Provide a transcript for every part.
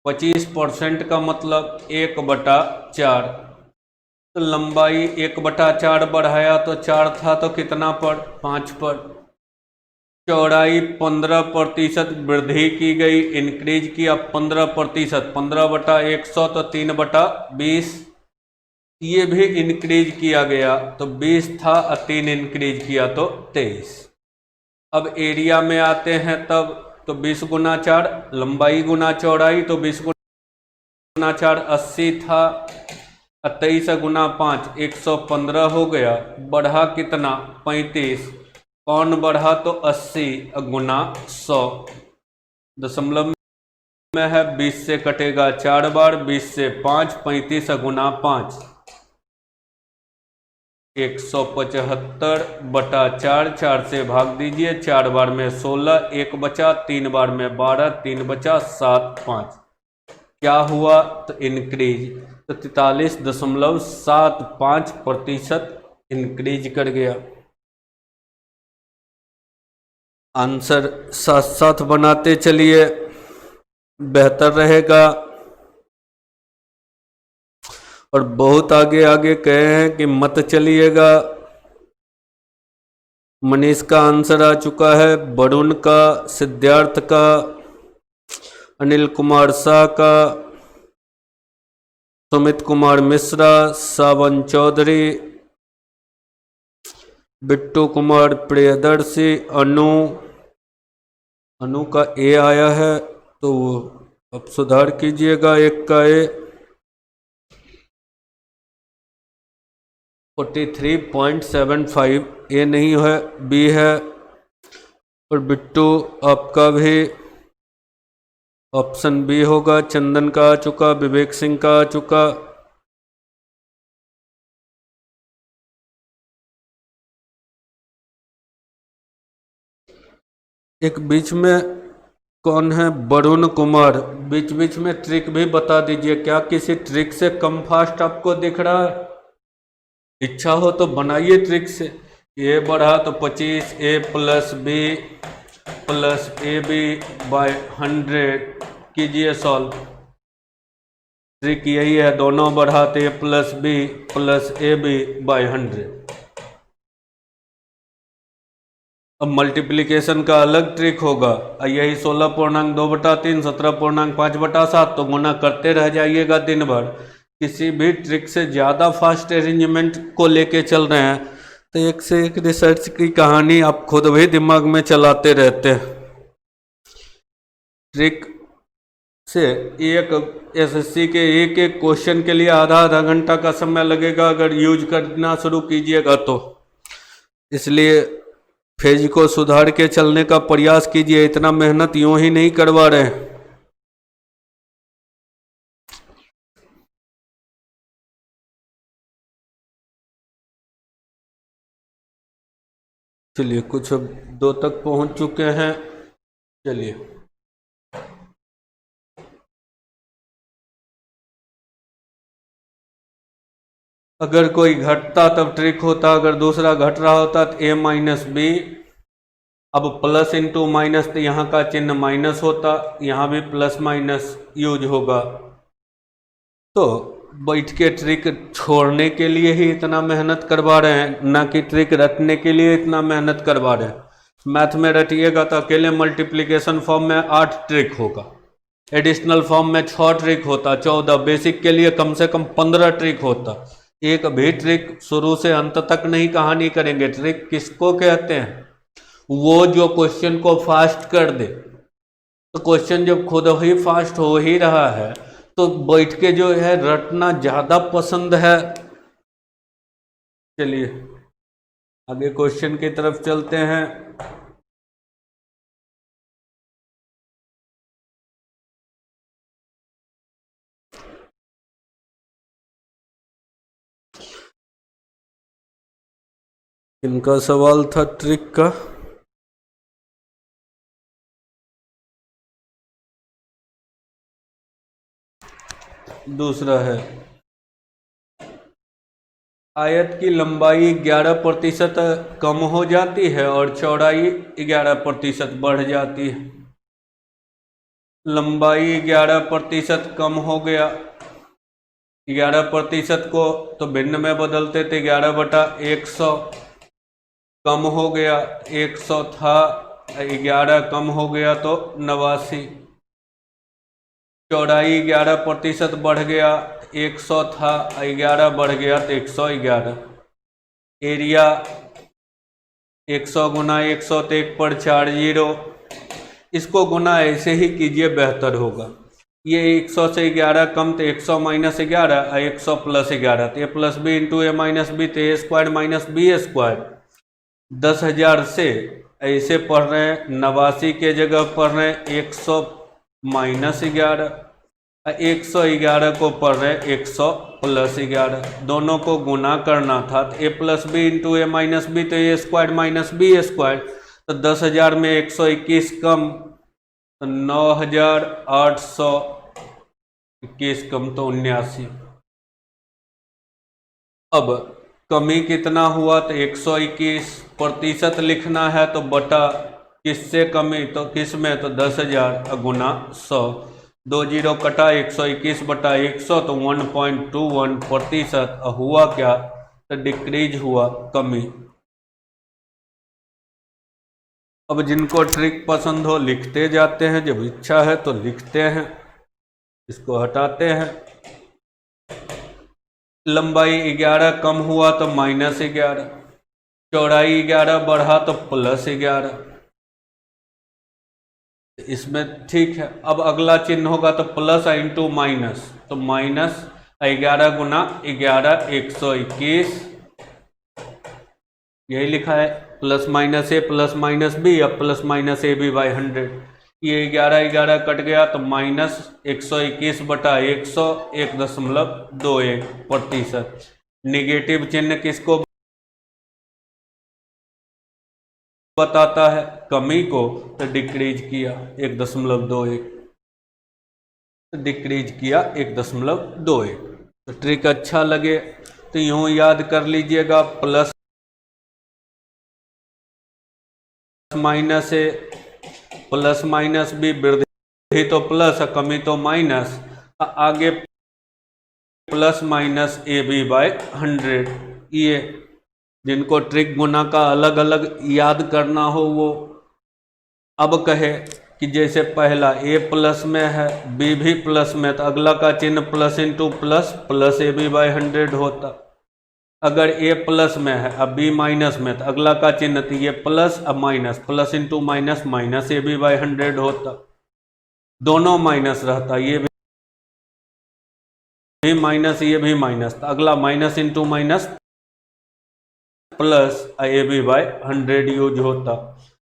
25% का मतलब 1/4। तो लंबाई 1/4 बढ़ाया तो 4 था, तो कितना पर? 5 पर। चौड़ाई 15% वृद्धि की गई, इंक्रीज किया 15%, 15/100 तो 3/20। ये भी इंक्रीज किया गया, तो 20 था और 3 इंक्रीज किया तो 23। अब एरिया में आते हैं तब, तो 20 गुना 4, लंबाई गुना चौड़ाई, तो 20 गुना 4 80 था, 23 गुना 5 115 हो गया। बढ़ा कितना? 35। कौन बढ़ा? तो 80 गुना 100। दशमलव में है, 20 से कटेगा 4 बार, 20 से 5, 35 गुना 5 175/4, 4 से भाग दीजिए, 4 बार में 16, 1 बचा, 3 बार में 12, 3 बचा, 7, 5। क्या हुआ? तो इंक्रीज, तो 43.75% इंक्रीज कर गया। आंसर साथ साथ बनाते चलिए, बेहतर रहेगा। और बहुत आगे आगे कहे हैं कि मत चलिएगा। मनीष का आंसर आ चुका है, वरुण का, सिद्धार्थ का, अनिल कुमार शाह का, सुमित कुमार मिश्रा, सावन चौधरी, बिट्टू कुमार प्रियदर्शी, अनु का ए आया है, तो अब सुधार कीजिएगा, एक का ए। 43.75 ए नहीं है, बी है। और बिट्टू आपका भी ऑप्शन बी होगा। चंदन का आ चुका, विवेक सिंह का आ चुका। एक बीच में कौन है? वरुण कुमार। बीच बीच में ट्रिक भी बता दीजिए, क्या किसी ट्रिक से कम फास्ट आपको दिख रहा है? इच्छा हो तो बनाइए ट्रिक से। ए बढ़ा तो 25, A plus B plus A B by 100 कीजिए सॉल्व। ट्रिक यही है, दोनों बढ़ाते A plus B plus A B by 100। अब मल्टीप्लिकेशन का अलग ट्रिक होगा, यही 16.2/3 17.5/7 तो गुना करते रह जाइएगा दिन भर। किसी भी ट्रिक से ज़्यादा फास्ट अरेंजमेंट को लेके चल रहे हैं तो एक से एक रिसर्च की कहानी आप खुद भी दिमाग में चलाते रहते हैं। ट्रिक से एक एसएससी के एक एक क्वेश्चन के लिए आधा आधा घंटा का समय लगेगा अगर यूज करना शुरू कीजिएगा तो। इसलिए फेज को सुधार के चलने का प्रयास कीजिए, इतना मेहनत यूं ही नहीं करवा रहे हैं। चलिए कुछ अब 2 तक पहुंच चुके हैं। चलिए अगर कोई घटता तब ट्रिक होता, अगर दूसरा घट रहा होता तो a माइनस बी। अब प्लस इंटू माइनस, तो यहाँ का चिन्ह माइनस होता, यहाँ भी प्लस माइनस यूज होगा। तो बैठ के ट्रिक छोड़ने के लिए ही इतना मेहनत करवा रहे हैं, ना कि ट्रिक रटने के लिए इतना मेहनत करवा रहे हैं। मैथ में रटिएगा तो अकेले मल्टीप्लिकेशन फॉर्म में 8 ट्रिक होगा, एडिशनल फॉर्म में 6 ट्रिक होता, 14, बेसिक के लिए कम से कम 15 ट्रिक होता। एक भी ट्रिक शुरू से अंत तक नहीं कहानी करेंगे। ट्रिक किसको कहते हैं? वो जो क्वेश्चन को फास्ट कर दे। तो क्वेश्चन जब खुद ही फास्ट हो ही रहा है तो बैठ के जो है रटना ज़्यादा पसंद है। चलिए आगे क्वेश्चन की तरफ चलते हैं। इनका सवाल था ट्रिक का। दूसरा है, आयत की लंबाई 11% कम हो जाती है और चौड़ाई 11% बढ़ जाती है। लंबाई 11% कम हो गया। 11% को तो भिन्न में बदलते थे, 11/100 कम हो गया, 100 था, 11 कम हो गया तो 89। चौड़ाई 11% बढ़ गया, 100 था, 11 बढ़ गया तो 111। एरिया 100 गुना 100 तो 1 पर 4 जीरो। इसको गुना ऐसे ही कीजिए, बेहतर होगा। ये 100 से 11 कम तो 100 माइनस 11, 100 प्लस 11 तो ए प्लस बी इंटू ए माइनस बी तो ए स्क्वायर माइनस बी स्क्वायर। 10,000 से ऐसे पढ़ रहे हैं, 89 के जगह पढ़ रहे हैं 100 माइनस 11, 111 को पढ़ रहे हैं 100 प्लस 11। दोनों को गुना करना था तो ए प्लस बी इंटू ए माइनस बी तो ए स्क्वायर माइनस बी स्क्वायर। तो 10,000 में 121 कम तो 9,821 कम तो 79। अब कमी कितना हुआ तो 121% लिखना है तो बटा किससे कमी तो किस में तो 10,000 गुना 100। 2 जीरो कटा, 121/100 तो 1.21%। हुआ क्या तो डिक्रीज हुआ, कमी। अब जिनको ट्रिक पसंद हो लिखते जाते हैं, जब इच्छा है तो लिखते हैं। इसको हटाते हैं। लंबाई 11 कम हुआ तो माइनस 11, चौड़ाई 11 बढ़ा तो प्लस 11। इसमें ठीक है। अब अगला चिन्ह होगा तो प्लस इंटू माइनस, तो माइनस 11 गुना 11 121, यही लिखा है। Plus minus A plus minus B, अब plus minus A B by 100। ये 11 कट गया तो माइनस 121/100 1.21%। निगेटिव चिन्ह किसको बताता है, कमी को, तो डिक्रीज किया 1.21, डिक्रीज किया 1.21। तो ट्रिक अच्छा लगे तो यूं याद कर लीजिएगा, plus minus A plus minus B, वृद्धि तो प्लस कमी तो माइनस, आगे plus minus A B by 100। ये जिनको ट्रिक गुना का अलग अलग याद करना हो वो अब कहे कि जैसे पहला ए प्लस में है, बी भी प्लस में, तो अगला का चिन्ह plus into plus plus A B by 100 होता। अगर ए प्लस में है अब बी माइनस में, तो अगला का चिन्ह तो ये प्लस अब minus, plus into minus minus A B by 100 होता। दोनों माइनस रहता, ये भी माइनस ये भी माइनस, तो अगला minus into minus plus A B by 100 use होता।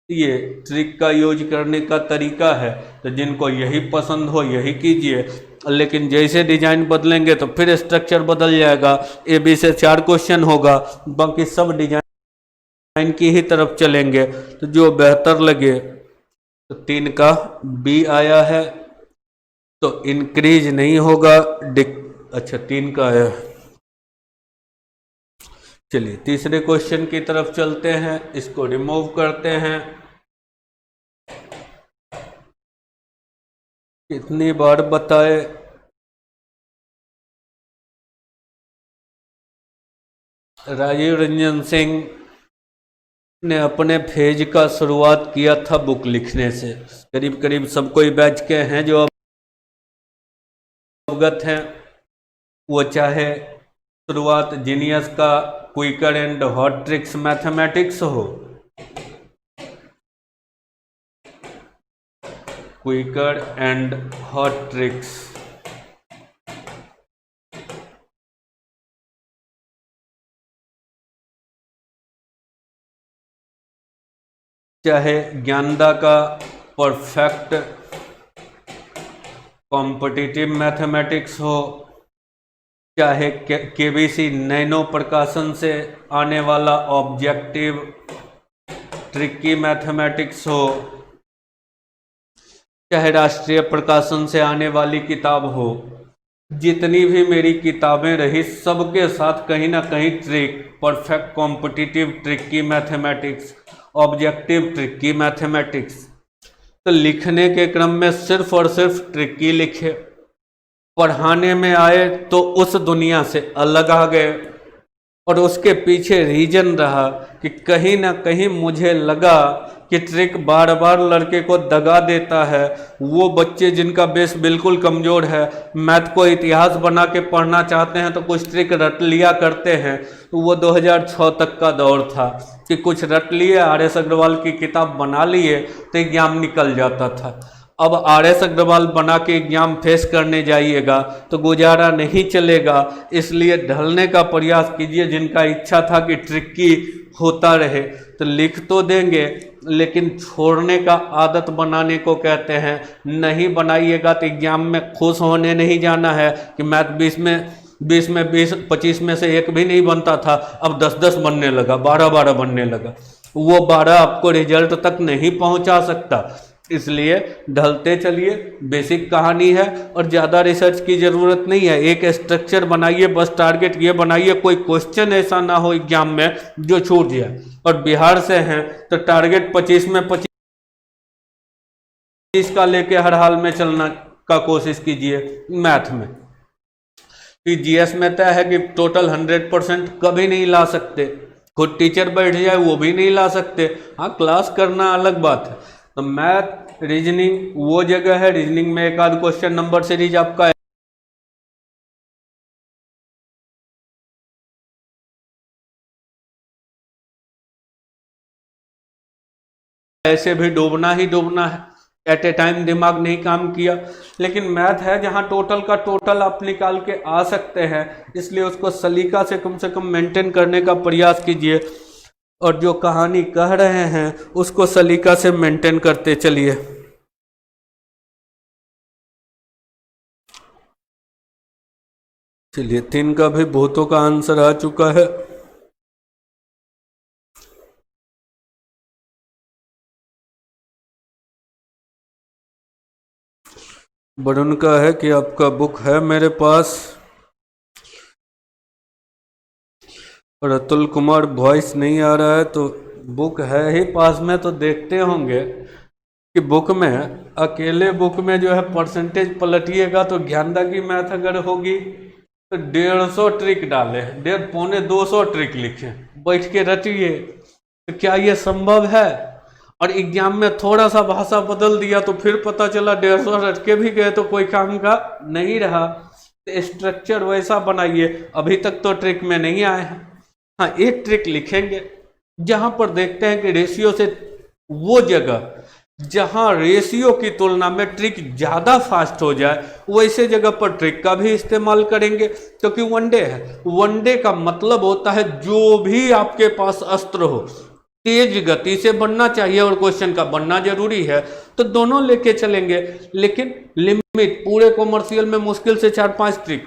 ये ट्रिक का यूज करने का तरीका है, तो जिनको यही पसंद हो यही कीजिए। लेकिन जैसे डिजाइन बदलेंगे तो फिर स्ट्रक्चर बदल जाएगा। ए बी से 4 क्वेश्चन होगा, बाकी सब डिजाइन की ही तरफ चलेंगे। तो जो बेहतर लगे, तो 3 का बी आया है तो इंक्रीज नहीं होगा, अच्छा 3 का है। चलिए तीसरे क्वेश्चन की तरफ चलते हैं, इसको रिमूव करते हैं। कितनी बार बताए, राजीव रंजन सिंह ने अपने फेज का शुरुआत किया था बुक लिखने से। करीब करीब सब कोई बैच के हैं जो अवगत हैं, वो चाहे शुरुआत जीनियस का quicker and hot tricks mathematics हो, क्विकर एंड हॉट ट्रिक्स, चाहे ज्ञानदा का परफेक्ट कॉम्पिटिटिव मैथमेटिक्स हो, चाहे केबीसी नैनो प्रकाशन से आने वाला ऑब्जेक्टिव ट्रिकी मैथमेटिक्स हो, चाहे राष्ट्रीय प्रकाशन से आने वाली किताब हो, जितनी भी मेरी किताबें रही सबके साथ कहीं ना कहीं trick, perfect competitive tricky mathematics, objective tricky mathematics, तो लिखने के क्रम में सिर्फ और सिर्फ ट्रिकी लिखे, पढ़ाने में आए तो उस दुनिया से अलग आ गए। और उसके पीछे रीजन रहा कि कहीं ना कहीं मुझे लगा कि ट्रिक बार बार लड़के को दगा देता है। वो बच्चे जिनका बेस बिल्कुल कमज़ोर है, मैथ को इतिहास बना के पढ़ना चाहते हैं तो कुछ ट्रिक रट लिया करते हैं। तो वो 2006 तक का दौर था कि कुछ रट लिए, RS अग्रवाल की किताब बना लिए तो एग्जाम निकल जाता था। अब RS अग्रवाल बना के एग्जाम फेस करने जाइएगा तो गुजारा नहीं चलेगा। इसलिए ढलने का प्रयास कीजिए। जिनका इच्छा था कि ट्रिकी होता रहे तो लिख तो देंगे, लेकिन छोड़ने का आदत बनाने को कहते हैं। नहीं बनाइएगा तो एग्जाम में खुश होने नहीं जाना है कि मैथ 20 में 25 में से एक भी नहीं बनता था, अब 10 बनने लगा, 12 बनने लगा। वो 12 आपको रिजल्ट तक नहीं पहुंचा सकता। इसलिए ढलते चलिए। बेसिक कहानी है और ज़्यादा रिसर्च की ज़रूरत नहीं है। एक स्ट्रक्चर बनाइए, बस टारगेट ये बनाइए कोई क्वेश्चन ऐसा ना हो एग्जाम में जो छूट जाए। और बिहार से हैं तो टारगेट 25 में 25 का लेके हर हाल में चलना का कोशिश कीजिए। मैथ में GS में तय है कि टोटल 100% कभी नहीं ला सकते, खुद टीचर बैठ जाए वो भी नहीं ला सकते। हाँ, क्लास करना अलग बात है। तो मैथ रीजनिंग वो जगह है, रीजनिंग में एक आध क्वेश्चन नंबर सीरीज आपका ऐसे भी डूबना ही डूबना है। एट ए टाइम दिमाग नहीं काम किया, लेकिन मैथ है जहां टोटल का टोटल आप निकाल के आ सकते हैं। इसलिए उसको सलीका से कम मेंटेन करने का प्रयास कीजिए। और जो कहानी कह रहे हैं उसको सलीका से मेंटेन करते चलिए। चलिए 3 का भी भूतों का आंसर आ चुका है। वरुण का है कि आपका बुक है मेरे पास। और अतुल कुमार वॉइस नहीं आ रहा है तो बुक है ही पास में, तो देखते होंगे कि बुक में अकेले बुक में जो है परसेंटेज पलटिएगा तो ज्ञानदा की मैथ अगर होगी तो 150 ट्रिक डाले, 150-200 ट्रिक लिखे, बैठ के रटिए। तो क्या ये संभव है? और एग्जाम में थोड़ा सा भाषा बदल दिया तो फिर पता चला 150 रट के भी गए तो कोई काम का नहीं रहा। तो स्ट्रक्चर वैसा बनाइए। अभी तक तो ट्रिक में नहीं आए हैं। हाँ, एक ट्रिक लिखेंगे जहां पर देखते हैं कि रेशियो से वो जगह जहां रेशियो की तुलना में ट्रिक ज़्यादा फास्ट हो जाए वैसे जगह पर ट्रिक का भी इस्तेमाल करेंगे। क्योंकि वनडे है, वनडे का मतलब होता है जो भी आपके पास अस्त्र हो तेज गति से बनना चाहिए और क्वेश्चन का बनना जरूरी है। तो दोनों लेके चलेंगे, लेकिन लिमिट पूरे कॉमर्शियल में मुश्किल से 4-5 ट्रिक,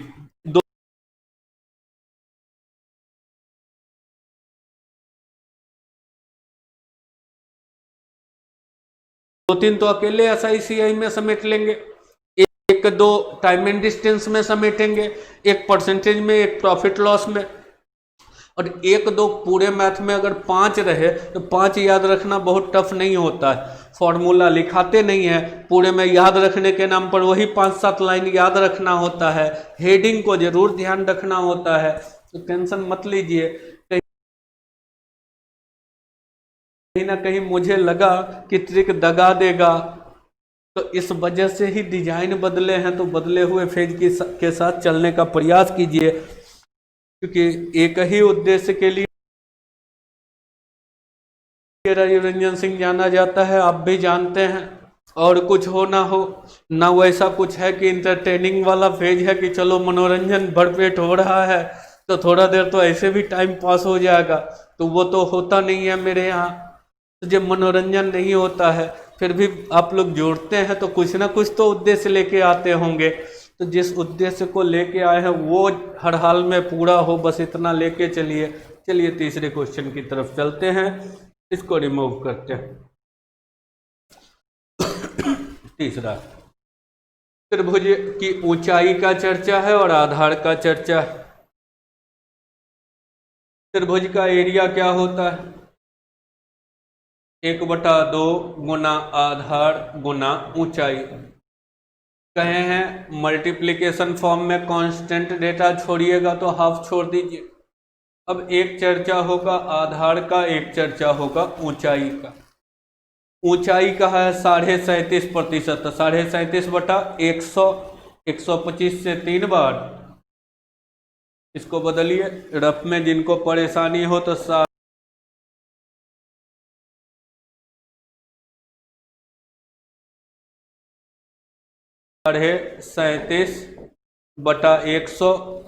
2-3 तो अकेले SICI में समेट लेंगे, 1-2 टाइम एंड डिस्टेंस में समेटेंगे, 1 परसेंटेज में, 1 प्रॉफिट लॉस में, और 1-2 पूरे मैथ में। अगर 5 रहे तो 5 याद रखना बहुत टफ नहीं होता है। फॉर्मूला लिखाते नहीं है पूरे में, याद रखने के नाम पर वही 5-7 लाइन याद रखना होता है। हेडिंग को जरूर ध्यान रखना होता है। तो टेंशन मत लीजिए। कहीं ना कहीं मुझे लगा कि ट्रिक दगा देगा, तो इस वजह से ही डिजाइन बदले हैं। तो बदले हुए फेज के साथ चलने का प्रयास कीजिए, क्योंकि एक ही उद्देश्य के लिए राजीव रंजन सिंह जाना जाता है, आप भी जानते हैं। और कुछ हो ना वैसा कुछ है कि इंटरटेनिंग वाला फेज है कि चलो मनोरंजन भरपेट हो रहा है तो थोड़ा देर तो ऐसे भी टाइम पास हो जाएगा। तो वो तो होता नहीं है मेरे यहाँ। तो जब मनोरंजन नहीं होता है फिर भी आप लोग जोड़ते हैं तो कुछ ना कुछ तो उद्देश्य लेके आते होंगे। तो जिस उद्देश्य को लेके आए हैं वो हर हाल में पूरा हो, बस इतना लेके चलिए। चलिए तीसरे क्वेश्चन की तरफ चलते हैं, इसको रिमूव करते हैं। तीसरा, त्रिभुज की ऊंचाई का चर्चा है और आधार का चर्चा है। त्रिभुज का एरिया क्या होता है? 1/2 गुना आधार गुना ऊंचाई। कहे हैं मल्टीप्लिकेशन फॉर्म में कांस्टेंट डेटा छोड़िएगा तो हाफ छोड़ दीजिए। अब एक चर्चा होगा आधार का, एक चर्चा होगा ऊंचाई का। ऊंचाई का है 37.5%, तो 37.5/100, 125 से 3 बार इसको बदलिए। रफ में जिनको परेशानी हो तो 37/100,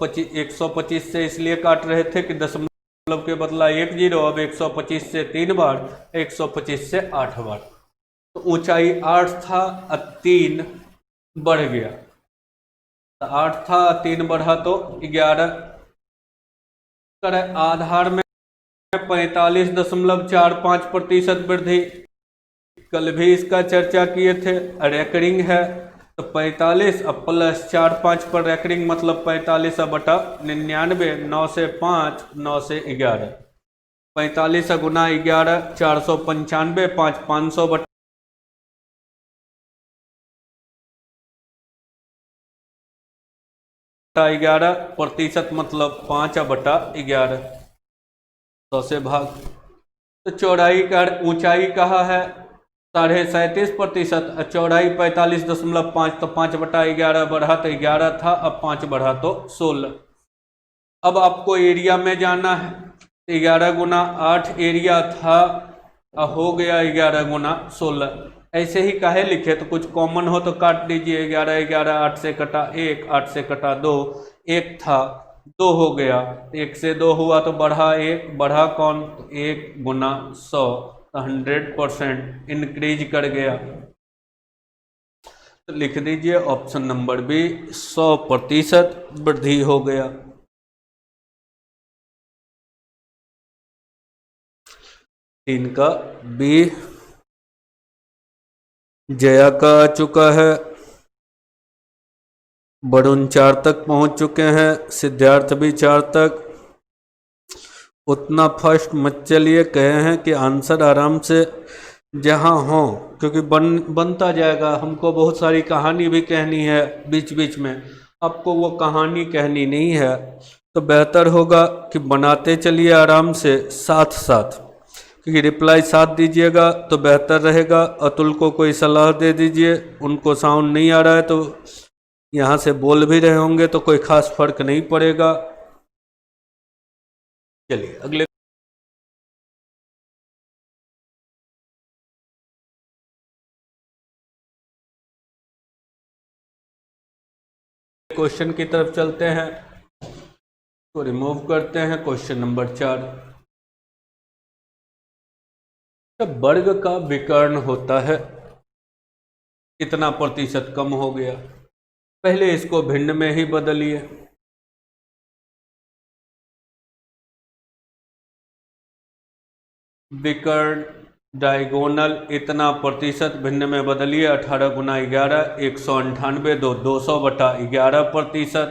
125 से इसलिए काट रहे थे कि दशमलव के बदला 1 जीरो, अब 125 से 3 बार, 125 से 8 बार। तो ऊंचाई 8 था, 3 बढ़ गया, तो 8 था 3 बढ़ा तो 11। आधार में 45.45% वृद्धि, कल भी इसका चर्चा किए थे। रेकरिंग है तो 45 अब प्लस 4 5 पर रेकरिंग मतलब 45/99, 9 से 5, 9 से 11, 45 गुना 11 495, 5 500 11% मतलब 5/11, 100 से भाग। तो चौड़ाई का ऊंचाई कहा है 37.5%, चौड़ाई 45.5, तो 5/11 बढ़ा तो 11 था, अब 5 बढ़ा तो 16। अब आपको एरिया में जाना है, 11 गुना 8 एरिया था, हो गया 11 गुना 16। ऐसे ही काहे लिखे, तो कुछ कॉमन हो तो काट दीजिए। 11 11, 8 से कटा 1, 8 से कटा 2, 1 था 2 हो गया, 1 से 2 हुआ तो बढ़ा 1, बढ़ा कौन, 1 गुना 100, तो 100% इंक्रीज कर गया। तो लिख दीजिए ऑप्शन नंबर बी, 100% वृद्धि हो गया। इनका बी। जया का आ चुका है, वरुण 4 तक पहुंच चुके हैं, सिद्धार्थ भी 4 तक। उतना फर्स्ट मत चलिए, कहे हैं कि आंसर आराम से जहां हो, क्योंकि बनता जाएगा। हमको बहुत सारी कहानी भी कहनी है बीच बीच में, आपको वो कहानी कहनी नहीं है, तो बेहतर होगा कि बनाते चलिए आराम से साथ साथ, क्योंकि रिप्लाई साथ दीजिएगा तो बेहतर रहेगा। अतुल को कोई सलाह दे दीजिए, उनको साउंड नहीं आ रहा है तो यहाँ से बोल भी रहे होंगे तो कोई खास फर्क नहीं पड़ेगा। चलिए अगले क्वेश्चन की तरफ चलते हैं, तो रिमूव करते हैं क्वेश्चन नंबर 4। जब वर्ग का विकर्ण होता है कितना प्रतिशत कम हो गया, पहले इसको भिन्न में ही बदलिए। विकर्ण डायगोनल इतना प्रतिशत भिन्न में बदलिए, 18 गुना 11 198, 200/11%।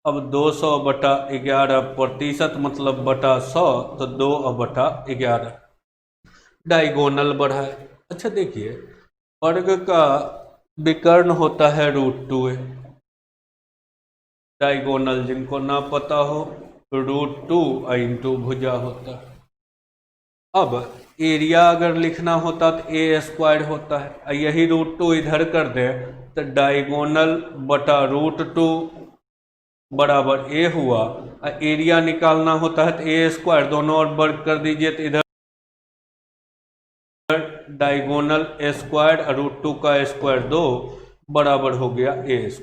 अब 200/11% मतलब बटा 100, तो 2/11 डायगोनल बढ़ा है। अच्छा देखिए, वर्ग का विकर्ण होता है √2, डायगोनल जिनको ना पता हो √2 इंटू भुजा होता है। अब एरिया अगर लिखना होता तो a² होता है, यही √2 इधर कर दें तो डायगोनल बटा √2 बराबर a हुआ। एरिया निकालना होता है तो a², दोनों और वर्ग कर दीजिए तो इधर डायगोनल a² √2 का a² 2 बराबर हो गया a²।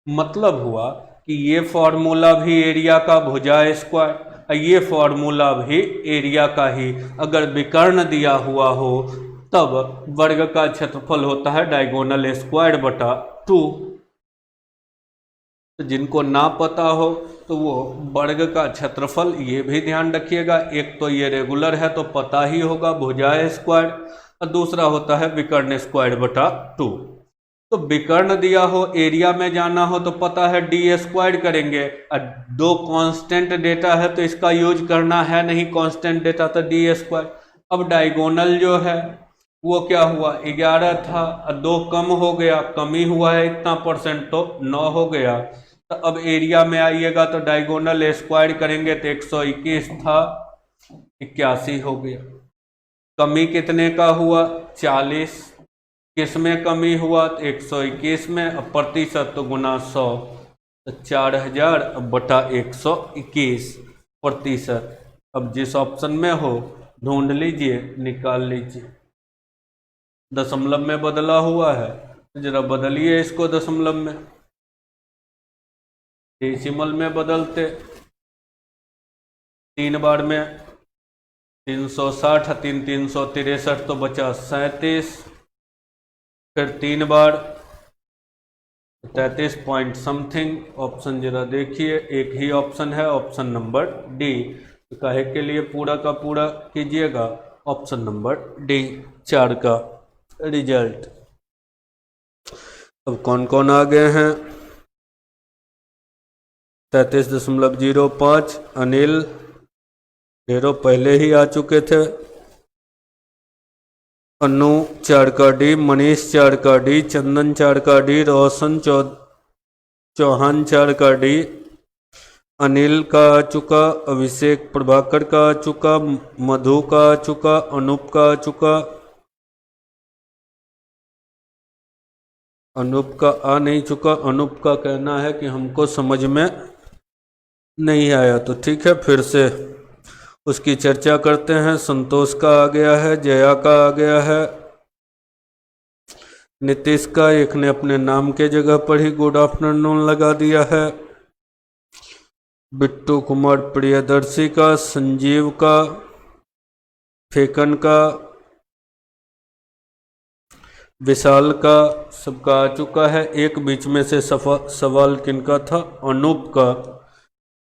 मतलब हुआ कि ये फॉर्मूला भी एरिया का भुजा स्क्वायर, ये फॉर्मूला भी एरिया का ही अगर विकर्ण दिया हुआ हो तब वर्ग का क्षेत्रफल होता है डायगोनल स्क्वायर बटा 2। तो जिनको ना पता हो तो वो वर्ग का क्षेत्रफल, ये भी ध्यान रखिएगा, एक तो ये रेगुलर है तो पता ही होगा भुजा स्क्वायर, और दूसरा होता है विकर्ण स्क्वायर बटा 2। तो विकर्ण दिया हो, एरिया में जाना हो तो पता है d² करेंगे, और 2 कांस्टेंट डेटा है तो इसका यूज करना है नहीं कांस्टेंट डेटा, तो d²। अब डायगोनल जो है वो क्या हुआ, 11 था, 2 कम हो गया, कम ही हुआ है इतना परसेंट, तो 9 हो गया। तो अब एरिया में आइएगा तो डायगोनल स्क्वायर करेंगे तो 121 था, 81 हो गया। कमी कितने का हुआ, 40। किस में कमी हुआ, तो 121 में। अब प्रतिशत तो गुना 100, तो 4000 बटा 121%। अब जिस ऑप्शन में हो ढूंढ लीजिए, निकाल लीजिए। दशमलव में बदला हुआ है, तो जरा बदलिए इसको दशमलव में। डेसिमल में बदलते 3 बार में 360, 3 363 तो बचा 37, फिर 3 बार 33 पॉइंट समथिंग। ऑप्शन जरा देखिए, एक ही ऑप्शन है, ऑप्शन नंबर डी। तो काहे के लिए पूरा का पूरा कीजिएगा, ऑप्शन नंबर डी 4 का रिजल्ट। अब कौन कौन आ गए हैं, 33.05 अनिल, ढेरों पहले ही आ चुके थे। अनु 4 का डी, मनीष 4 का डी, चंदन 4 का डी, रोशन चौहान 4 का डी, अनिल का आ चुका, अभिषेक प्रभाकर का आ चुका, मधु का आ चुका, अनूप का आ चुका। अनूप का आ नहीं चुका, अनूप का कहना है कि हमको समझ में नहीं आया, तो ठीक है फिर से उसकी चर्चा करते हैं। संतोष का आ गया है, जया का आ गया है, नीतीश का, एक ने अपने नाम के जगह पर ही गुड आफ्टरनून लगा दिया है, बिट्टू कुमार प्रियदर्शी का, संजीव का, फेकन का, विशाल का, सबका आ चुका है। एक बीच में से सवाल किनका था, अनूप का,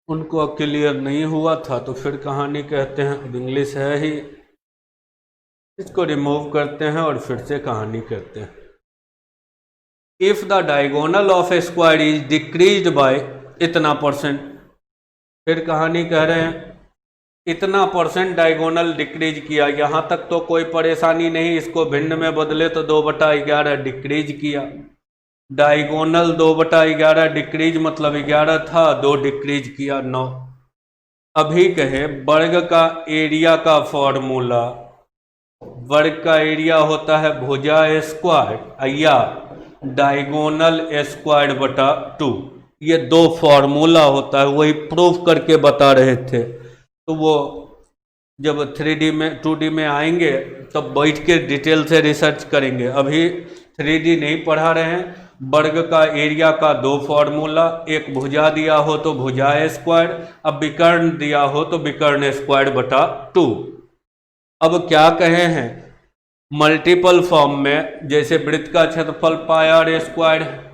उनको क्लियर नहीं हुआ था, तो फिर कहानी कहते हैं। अब इंग्लिश है ही, इसको रिमूव करते हैं और फिर से कहानी कहते हैं। If the diagonal of A square is decreased bye इतना परसेंट, फिर कहानी कह रहे हैं इतना परसेंट डायगोनल डिक्रीज किया, यहाँ तक तो कोई परेशानी नहीं, इसको भिन्न में बदले तो 2/11 डिक्रीज किया। डायगोनल 2/11 डिक्रीज मतलब 11 था, 2 डिक्रीज किया 9। अभी कहे वर्ग का एरिया का फॉर्मूला, वर्ग का एरिया होता है भुजा स्क्वायर या डायगोनल स्क्वायर बटा 2, ये 2 फॉर्मूला होता है, वही प्रूफ करके बता रहे थे। तो वो जब 3D में 2D में आएंगे तब बैठ के डिटेल से रिसर्च करेंगे, अभी 3D नहीं पढ़ा रहे हैं। वर्ग का एरिया का 2 फॉर्मूला, एक भुजा दिया हो तो भुजा स्क्वायर, अब विकर्ण दिया हो तो विकर्ण स्क्वायर बटा 2। अब क्या कहे हैं, मल्टीपल फॉर्म में, जैसे वृत्त का क्षेत्रफल पाया r स्क्वायर है,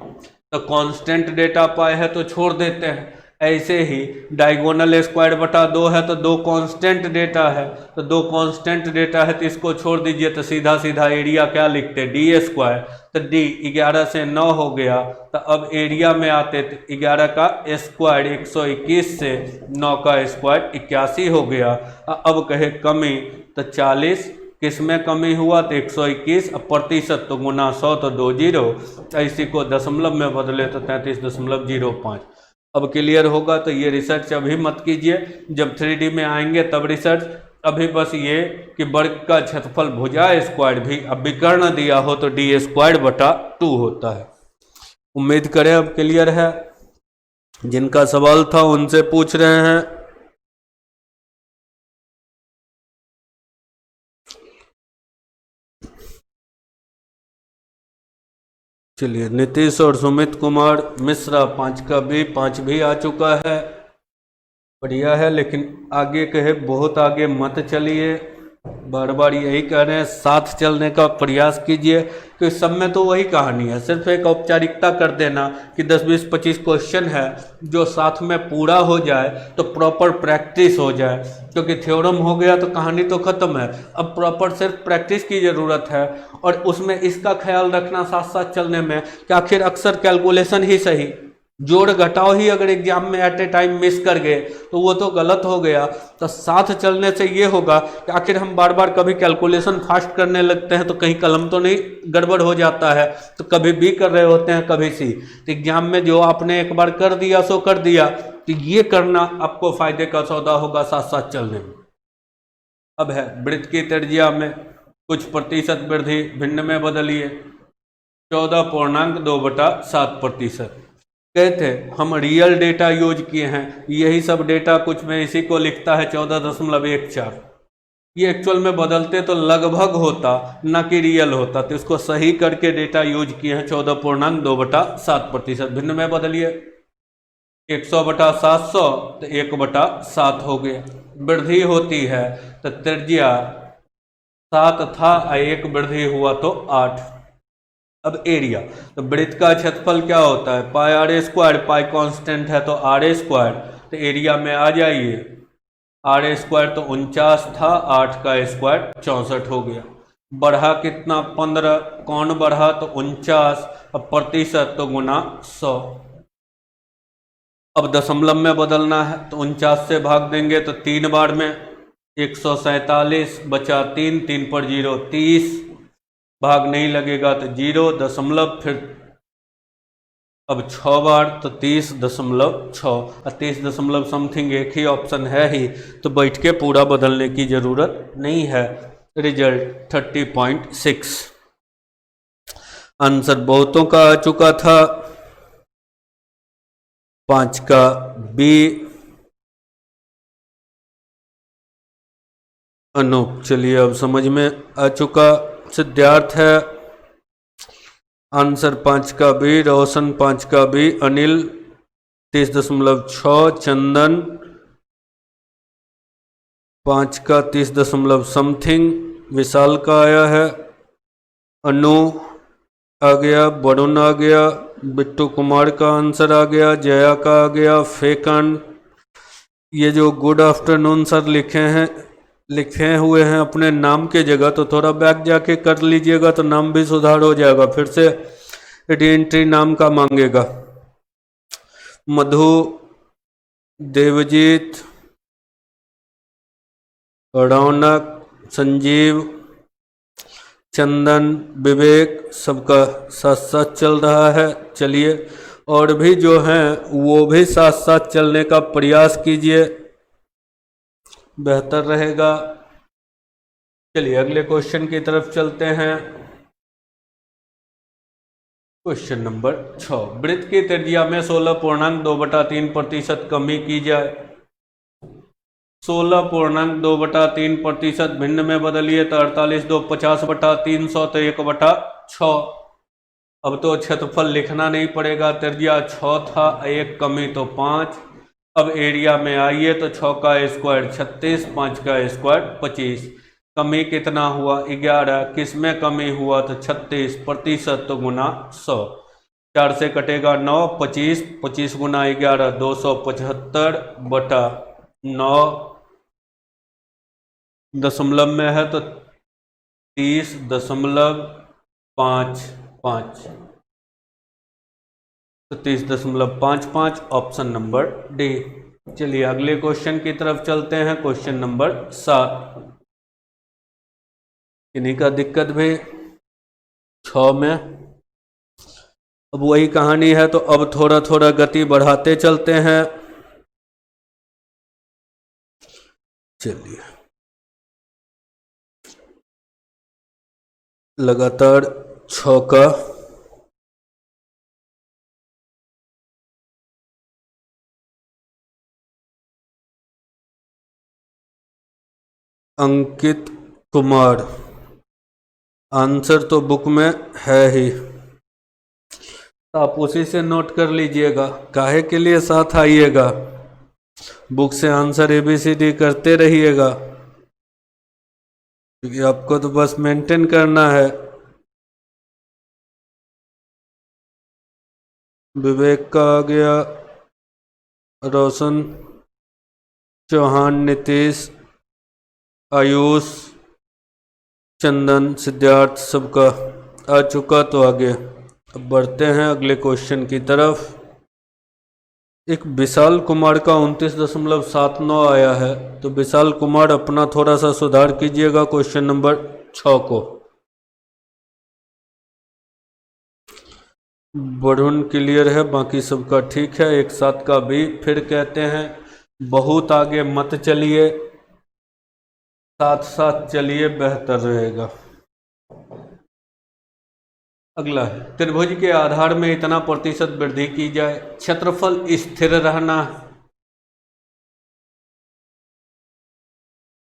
तो कांस्टेंट डेटा पाए है तो छोड़ देते हैं। ऐसे ही डायगोनल स्क्वायर बटा 2 है तो 2 कांस्टेंट डेटा है, तो 2 कांस्टेंट डेटा है तो इसको छोड़ दीजिए, तो सीधा सीधा एरिया क्या लिखते हैं, डी स्क्वायर। तो डी 11 से 9 हो गया, तो अब एरिया में आते तो 11 का स्क्वायर 121 से 9 का स्क्वायर 81 हो गया। अब कहे कमी, तो 40 किस में कमी हुआ, तो 121, अब प्रतिशत तो गुना 100 तो 20, इसी को दशमलव में बदले तो 33.05। अब क्लियर होगा। तो ये रिसर्च अभी मत कीजिए, जब 3D में आएंगे तब रिसर्च। अभी बस ये कि वर्ग का क्षेत्रफल भुजा स्क्वायर भी अब विकर्ण दिया हो तो डी स्क्वायर बटा 2 होता है। उम्मीद करें अब क्लियर है। जिनका सवाल था उनसे पूछ रहे हैं। चलिए, नीतीश और सुमित कुमार मिश्रा 5 का भी 5 भी आ चुका है, बढ़िया है। लेकिन आगे कहे बहुत आगे मत चलिए, बार बार यही कह रहे हैं, साथ चलने का प्रयास कीजिए, कि सब में तो वही कहानी है। सिर्फ एक औपचारिकता कर देना कि 10 20 25 क्वेश्चन है, जो साथ में पूरा हो जाए तो प्रॉपर प्रैक्टिस हो जाए, क्योंकि थ्योरम हो गया तो कहानी तो खत्म है। अब प्रॉपर सिर्फ प्रैक्टिस की ज़रूरत है, और उसमें इसका ख्याल रखना साथ साथ चलने में कि आखिर अक्सर कैलकुलेशन ही सही, जोड़ घटाओ ही अगर एग्जाम में एट ए टाइम मिस कर गए तो वो तो गलत हो गया। तो साथ चलने से ये होगा कि आखिर हम बार बार कभी कैलकुलेशन फास्ट करने लगते हैं तो कहीं कलम तो नहीं गड़बड़ हो जाता है, तो कभी बी कर रहे होते हैं कभी सी। तो एग्जाम में जो आपने एक बार कर दिया सो कर दिया, तो ये करना आपको फायदे का सौदा होगा साथ साथ चलने में। अब है वृत्त की त्रिज्या में कुछ प्रतिशत वृद्धि भिन्न में बदलिए। 14.2/7%। कहते हम रियल डेटा यूज किए हैं, यही सब डेटा कुछ में इसी को लिखता है 14.14। ये एक्चुअल में बदलते तो लगभग होता ना कि रियल होता, तो इसको सही करके डेटा यूज किए हैं 14.2/7%। भिन्न में बदलिए 100/700 तो 1/7 हो गया। वृद्धि होती है तो त्रिज्या 7 था, 1 वृद्धि हुआ तो 8। अब एरिया, तो वृत्त का क्षेत्रफल क्या होता है पाई r स्क्वायर, पाई कांस्टेंट है तो r स्क्वायर, तो एरिया में आ जाइए r स्क्वायर तो 49 था, 8 का स्क्वायर 64 हो गया। बढ़ा कितना 15, कौन बढ़ा तो 49, अब प्रतिशत तो गुना 100। अब दशमलव में बदलना है तो 49 से भाग देंगे तो 3 बार में 147 बचा 3, 3 पर 0 30, भाग नहीं लगेगा तो 0 दशमलव, फिर अब 6 बार तो 30.6 और 30 समथिंग एक ही ऑप्शन है ही, तो बैठ के पूरा बदलने की जरूरत नहीं है। रिजल्ट 30.6। आंसर बहुतों का आ चुका था, 5 का बी। अनूप, चलिए अब समझ में आ चुका। सिद्धार्थ है आंसर 5 का बी, रोशन 5 का बी, अनिल 30.6, चंदन 5 का 30 समथिंग, विशाल का आया है, अनु आ गया, वरुण आ गया, बिट्टू कुमार का आंसर आ गया, जया का आ गया, फेकन। ये जो गुड आफ्टरनून सर लिखे हुए हैं अपने नाम के जगह, तो थोड़ा बैक जाके कर लीजिएगा तो नाम भी सुधार हो जाएगा, फिर से रीएंट्री नाम का मांगेगा। मधु, देवजीत, रौनक, संजीव, चंदन, विवेक, सबका साथ साथ चल रहा है। चलिए और भी जो हैं वो भी साथ साथ चलने का प्रयास कीजिए, बेहतर रहेगा। चलिए अगले क्वेश्चन की तरफ चलते हैं। क्वेश्चन नंबर 6, वृत्त की त्रिज्या में 16.2/3% कमी की जाए। 16.2/3% भिन्न में बदलिए तो 48 50/300 तो 1/6। अब तो क्षेत्रफल लिखना नहीं पड़ेगा, त्रिज्या 6 था, 1 कमी तो 5। अब एरिया में आइए तो 6 का स्क्वायर 36, 5 का स्क्वायर 25। कमी कितना हुआ 11, किस में कमी हुआ तो 36, प्रतिशत तो गुना 100। 4 से कटेगा 9, 25, 25 गुना 11 275/9। दशमलव में है तो 30.55, तो 30.55 ऑप्शन नंबर डी। चलिए अगले क्वेश्चन की तरफ चलते हैं। क्वेश्चन नंबर 7, इन्हीं का दिक्कत भी 6 में। अब वही कहानी है तो अब थोड़ा थोड़ा गति बढ़ाते चलते हैं। चलिए लगातार 6 का अंकित कुमार, आंसर तो बुक में है ही, तो आप उसी से नोट कर लीजिएगा, काहे के लिए साथ आइएगा, बुक से आंसर ABCD करते रहिएगा, क्योंकि आपको तो बस मेंटेन करना है। विवेक का आ गया, रोशन, चौहान, नीतीश, आयुष, चंदन, सिद्धार्थ, सबका आ चुका। तो आगे अब बढ़ते हैं अगले क्वेश्चन की तरफ। एक विशाल कुमार का 29.79 आया है, तो विशाल कुमार अपना थोड़ा सा सुधार कीजिएगा क्वेश्चन नंबर 6 को। वरुण क्लियर है, बाकी सबका ठीक है। एक साथ का भी फिर कहते हैं बहुत आगे मत चलिए, साथ साथ चलिए, बेहतर रहेगा। अगला है त्रिभुज के आधार में इतना प्रतिशत वृद्धि की जाए, क्षेत्रफल स्थिर रहना,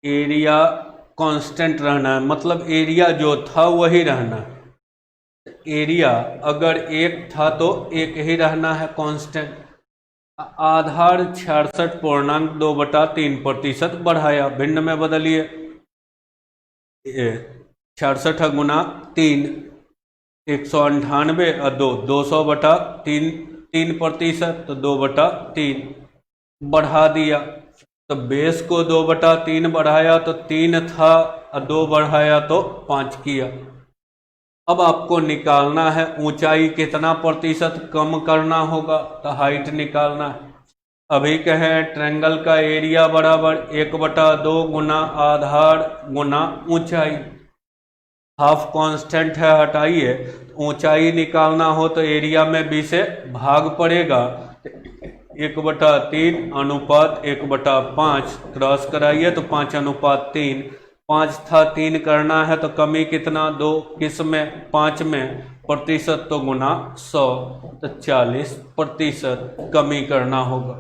एरिया कांस्टेंट रहना है, मतलब एरिया जो था वही रहना है। एरिया अगर एक था तो एक ही रहना है कांस्टेंट। आधार 66.2/3% बढ़ाया, भिन्न में बदलिए, 66 गुना 3 198 और 200/3 3%, तो 2/3 बढ़ा दिया। तो बेस को 2/3 बढ़ाया तो 3 था और 2 बढ़ाया तो 5 किया। अब आपको निकालना है ऊंचाई कितना प्रतिशत कम करना होगा, तो हाइट निकालना है। अभी कहें ट्रायंगल का एरिया बराबर 1/2 गुना आधार गुना ऊंचाई, हाफ कांस्टेंट है हटाइए, ऊंचाई निकालना हो तो एरिया में b से भाग पड़ेगा, 1/3 अनुपात 1/5 क्रॉस कराइए तो 5/3, 5 था 3 करना है तो कमी कितना 2, किस में 5 में, प्रतिशत तो गुना 100, तो 40% कमी करना होगा।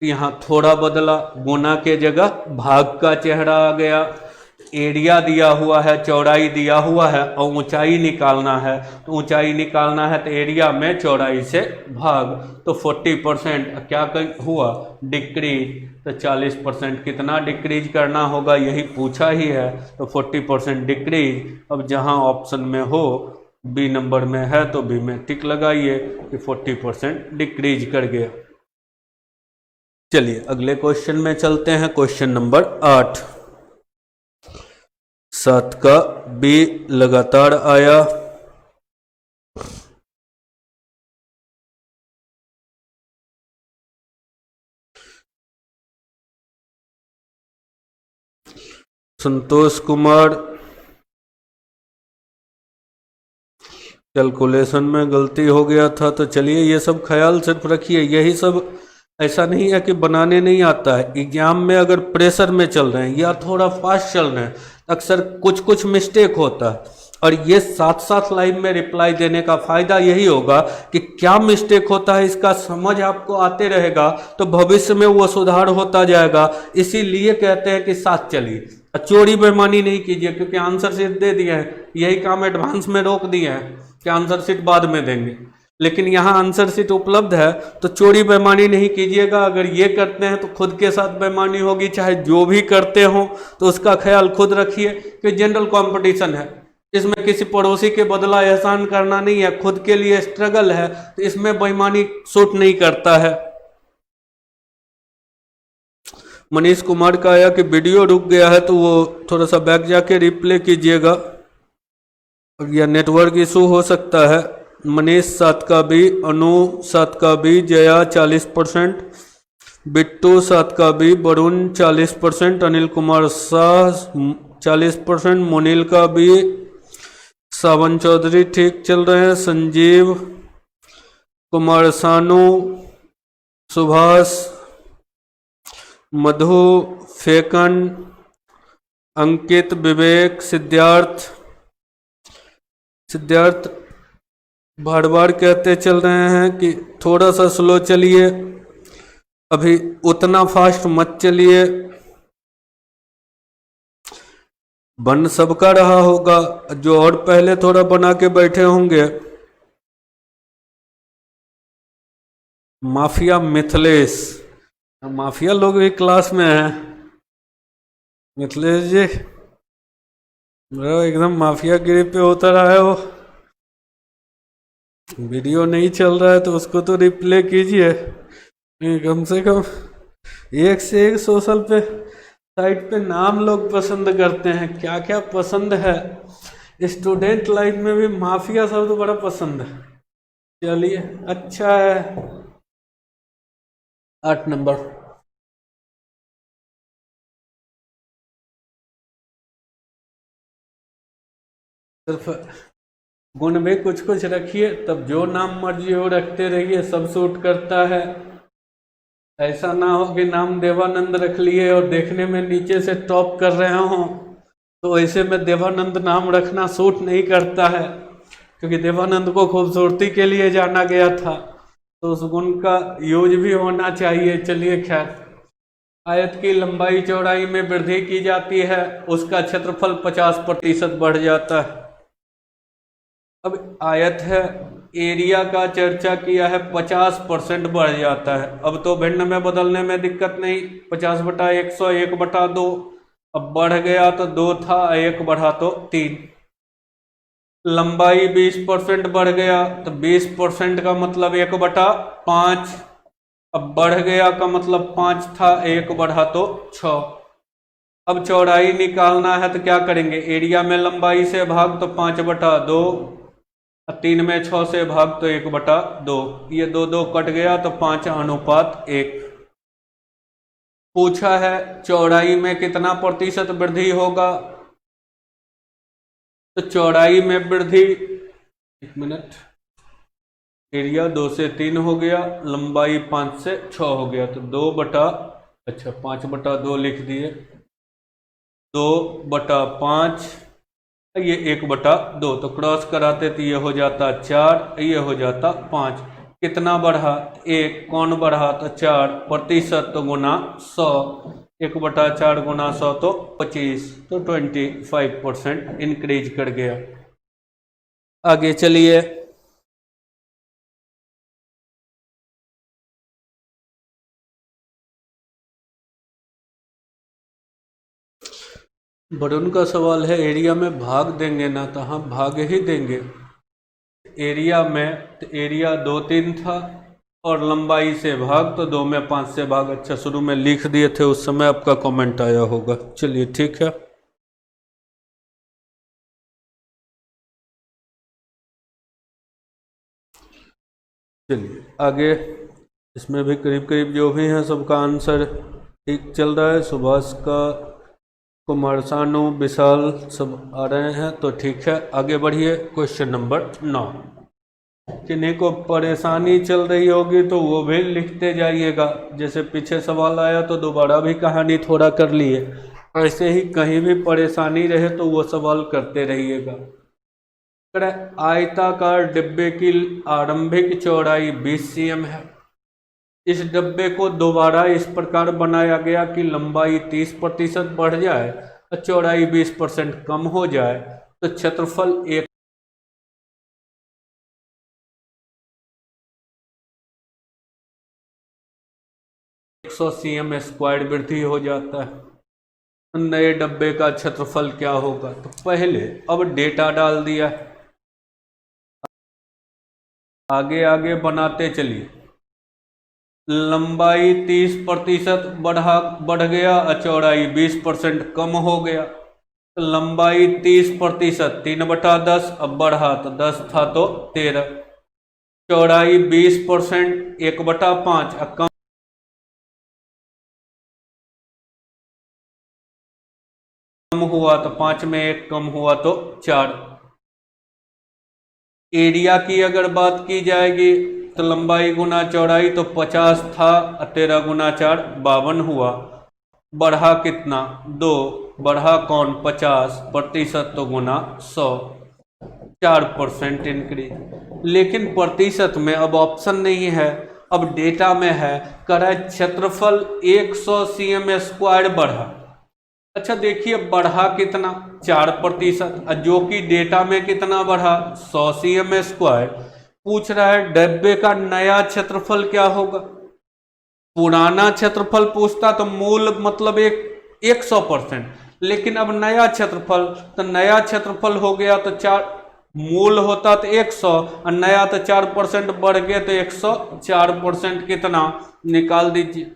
यहाँ थोड़ा बदला, गुना के जगह भाग का चेहरा आ गया। एरिया दिया हुआ है, चौड़ाई दिया हुआ है और ऊंचाई निकालना है, तो ऊंचाई निकालना है तो एरिया में चौड़ाई से भाग, तो 40% क्या हुआ डिक्रीज, तो 40% कितना डिक्रीज करना होगा यही पूछा ही है, तो 40% डिक्रीज। अब जहां ऑप्शन में हो बी नंबर में है तो बी में टिक लगाइए कि 40% डिक्रीज कर गया। चलिए अगले क्वेश्चन में चलते हैं, क्वेश्चन नंबर 8। 7 का बी लगातार आया। संतोष कुमार कैलकुलेशन में गलती हो गया था, तो चलिए ये सब ख्याल सिर्फ रखिए, यही सब ऐसा नहीं है कि बनाने नहीं आता है। एग्जाम में अगर प्रेशर में चल रहे हैं या थोड़ा फास्ट चल रहे हैं अक्सर कुछ कुछ मिस्टेक होता है, और ये साथ साथ लाइव में रिप्लाई देने का फायदा यही होगा कि क्या मिस्टेक होता है इसका समझ आपको आते रहेगा, तो भविष्य में वो सुधार होता जाएगा। इसीलिए कहते हैं कि साथ चलिए, चोरी बेईमानी नहीं कीजिए, क्योंकि आंसर शीट दे दिए हैं, यही काम एडवांस में रोक दिए हैं कि आंसर शीट बाद में देंगे, लेकिन यहाँ आंसर शीट उपलब्ध है, तो चोरी बेईमानी नहीं कीजिएगा। अगर ये करते हैं तो खुद के साथ बेईमानी होगी, चाहे जो भी करते हो तो उसका ख्याल खुद रखिए कि जनरल कंपटीशन है, इसमें किसी पड़ोसी के बदला एहसान करना नहीं है, खुद के लिए स्ट्रगल है, तो इसमें बेईमानी सूट नहीं करता है। मनीष कुमार का आया कि वीडियो रुक गया है, तो वो थोड़ा सा बैक जाके रिप्ले कीजिएगा, या नेटवर्क इशू हो सकता है। मनीष 7 का बी, अनु 7 का बी, जया 40%, बिट्टू 7 का बी, वरुण 40%, अनिल कुमार शाह 40%, मुनील का बी, सावन चौधरी ठीक चल रहे हैं, संजीव कुमार सानू, सुभाष, मधु, फेकन, अंकित, विवेक, सिद्धार्थ बार बार कहते चल रहे हैं कि थोड़ा सा स्लो चलिए, अभी उतना फास्ट मत चलिए। बन सबका रहा होगा, जो और पहले थोड़ा बना के बैठे होंगे। माफिया मिथिलेश, माफिया लोग भी क्लास में हैं। मिथिलेश जी एकदम माफिया गिरी पे उतर आए हो, वीडियो नहीं चल रहा है तो उसको तो रिप्ले कीजिए, कम से कम एक से एक सोशल पे साइट पे नाम लोग पसंद करते हैं, क्या क्या पसंद है। स्टूडेंट लाइफ में भी माफिया शब्द बड़ा पसंद है। चलिए अच्छा है। 8 नंबर। सिर्फ गुण भी कुछ कुछ रखिए, तब जो नाम मर्जी हो रखते रहिए, सब सूट करता है। ऐसा ना हो कि नाम देवानंद रख लिए और देखने में नीचे से टॉप कर रहे हो, तो ऐसे में देवानंद नाम रखना सूट नहीं करता है, क्योंकि देवानंद को खूबसूरती के लिए जाना गया था, तो उस गुण का यूज भी होना चाहिए। चलिए खैर, आयत की लंबाई चौड़ाई में वृद्धि की जाती है, उसका क्षेत्रफल 50% बढ़ जाता है। अब आयत है, एरिया का चर्चा किया है, 50% बढ़ जाता है। अब तो भिन्न में बदलने में दिक्कत नहीं, 50/100 1/2, अब बढ़ गया तो 2 था, 1 बढ़ा तो 3। लंबाई 20% बढ़ गया, तो 20% का मतलब 1/5। अब बढ़ गया का मतलब 5 था, 1 बढ़ा तो 6। अब चौड़ाई निकालना है तो क्या करेंगे, एरिया में लंबाई से भाग तो 5/2, 3 में 6 से भाग तो 1/2, ये 2 कट गया तो 5:1। पूछा है चौड़ाई में कितना प्रतिशत वृद्धि होगा, तो चौड़ाई में वृद्धि, 1 मिनट, एरिया 2 से 3 हो गया, लंबाई 5 से 6 हो गया, तो 5/2 लिख दिए, 2/5, ये 1/2, तो क्रॉस कराते तो ये हो जाता 4, ये हो जाता 5। कितना बढ़ा, 1, कौन बढ़ा तो 4, प्रतिशत तो गुना 100, 1/4 गुना 100 तो 25, तो 25% इंक्रीज कर गया। आगे चलिए, वरुण का सवाल है एरिया में भाग देंगे ना, तो हाँ भाग ही देंगे। एरिया में तो एरिया 2 3 था, और लंबाई से भाग तो 2 में 5 से भाग। अच्छा, शुरू में लिख दिए थे, उस समय आपका कमेंट आया होगा। चलिए ठीक है, चलिए आगे। इसमें भी करीब करीब जो भी हैं सबका आंसर ठीक चल रहा है। सुभाष का, कुमार सानू, विशाल सब आ रहे हैं, तो ठीक है आगे बढ़िए। Question number 9। किन्हीं को परेशानी चल रही होगी तो वो भी लिखते जाइएगा। जैसे पीछे सवाल आया तो दोबारा भी कहानी थोड़ा कर लिए, ऐसे ही कहीं भी परेशानी रहे तो वो सवाल करते रहिएगा। आयताकार डिब्बे की आरंभिक चौड़ाई 20 cm है। इस डब्बे को दोबारा इस प्रकार बनाया गया कि लंबाई 30% बढ़ जाए और चौड़ाई 20% कम हो जाए, तो क्षेत्रफल 100 cm² वृद्धि हो जाता है। नए डब्बे का क्षेत्रफल क्या होगा, तो पहले अब डेटा डाल दिया, आगे आगे बनाते चलिए। लंबाई 30% बढ़ गया और चौड़ाई 20% कम हो गया, तो लंबाई 30%, 3/10, अब बढ़ा तो 10 था तो 13, चौड़ाई 20%, 1/5, कम हुआ तो 5 में 1 कम हुआ तो 4। एरिया की अगर बात की जाएगी तो लंबाई गुना चौड़ाई तो 50 था, 13 गुना 4 52 हुआ। बढ़ा कितना, 2, बढ़ा कौन 50, प्रतिशत तो गुना 100, 4% इंक्रीज। लेकिन प्रतिशत में अब ऑप्शन नहीं है, अब डेटा में है, कह क्षेत्रफल 100 cm² बढ़ा। अच्छा देखिए बढ़ा कितना, 4%, जो कि डेटा में कितना बढ़ा 100 cm²। पूछ रहा है डब्बे का नया क्षेत्रफल क्या होगा। पुराना क्षेत्रफल पूछता तो मूल मतलब 100%, लेकिन अब नया क्षेत्रफल, तो नया क्षेत्रफल हो गया तो 4, मूल होता तो 100 और नया तो 4% बढ़ गया तो 104% कितना, निकाल दीजिए।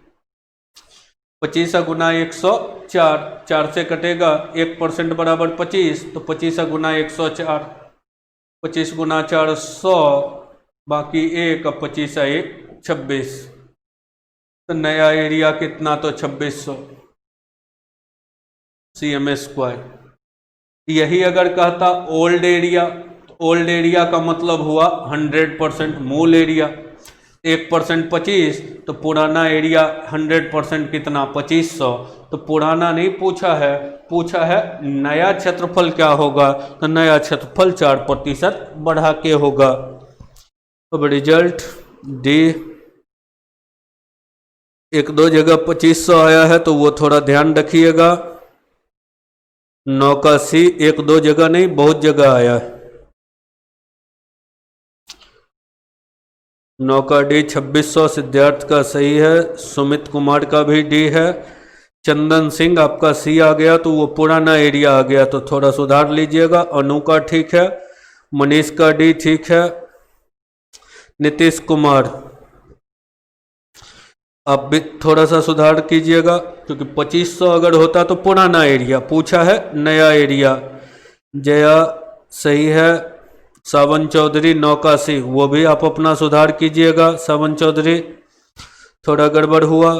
25 गुना 104, 4 से कटेगा 1% बराबर 25, तो 25 गुना 104, 25 गुना 4 100, बाकी 1, 25 1 26, तो नया एरिया कितना, तो 2600 cm²। यही अगर कहता ओल्ड एरिया, ओल्ड एरिया का मतलब हुआ 100% मूल एरिया, 1% 25, तो पुराना एरिया 100% कितना 2500। तो पुराना नहीं पूछा है, पूछा है नया क्षेत्रफल क्या होगा, तो नया क्षेत्रफल 4% बढ़ा के होगा। अब रिजल्ट डी, एक दो जगह 2500 आया है तो वो थोड़ा ध्यान रखिएगा। 9 का सी एक दो जगह नहीं, बहुत जगह आया है। 9 का डी 2600 सिद्धार्थ का सही है, सुमित कुमार का भी डी है। चंदन सिंह आपका सी आ गया तो वो पुराना एरिया आ गया, तो थोड़ा सुधार लीजिएगा। अनु का ठीक है, मनीष का डी ठीक है। नीतीश कुमार आप भी थोड़ा सा सुधार कीजिएगा, क्योंकि 2500 अगर होता तो पुराना एरिया, पूछा है नया एरिया। जया सही है। सावन चौधरी 9 का सी, वो भी आप अपना सुधार कीजिएगा। सावन चौधरी थोड़ा गड़बड़ हुआ।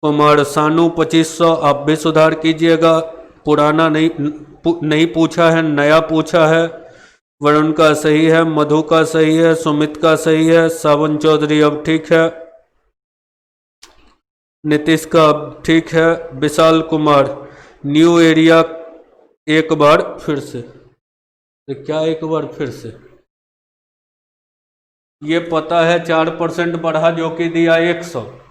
कुमार सानू 2500 आप भी सुधार कीजिएगा, पुराना नहीं पूछा है, नया पूछा है। वरुण का सही है, मधु का सही है, सुमित का सही है। सावन चौधरी अब ठीक है। नीतीश का अब ठीक है। विशाल कुमार न्यू एरिया एक बार फिर से, तो क्या एक बार फिर से, ये पता है 4% बढ़ा जो कि दिया 100।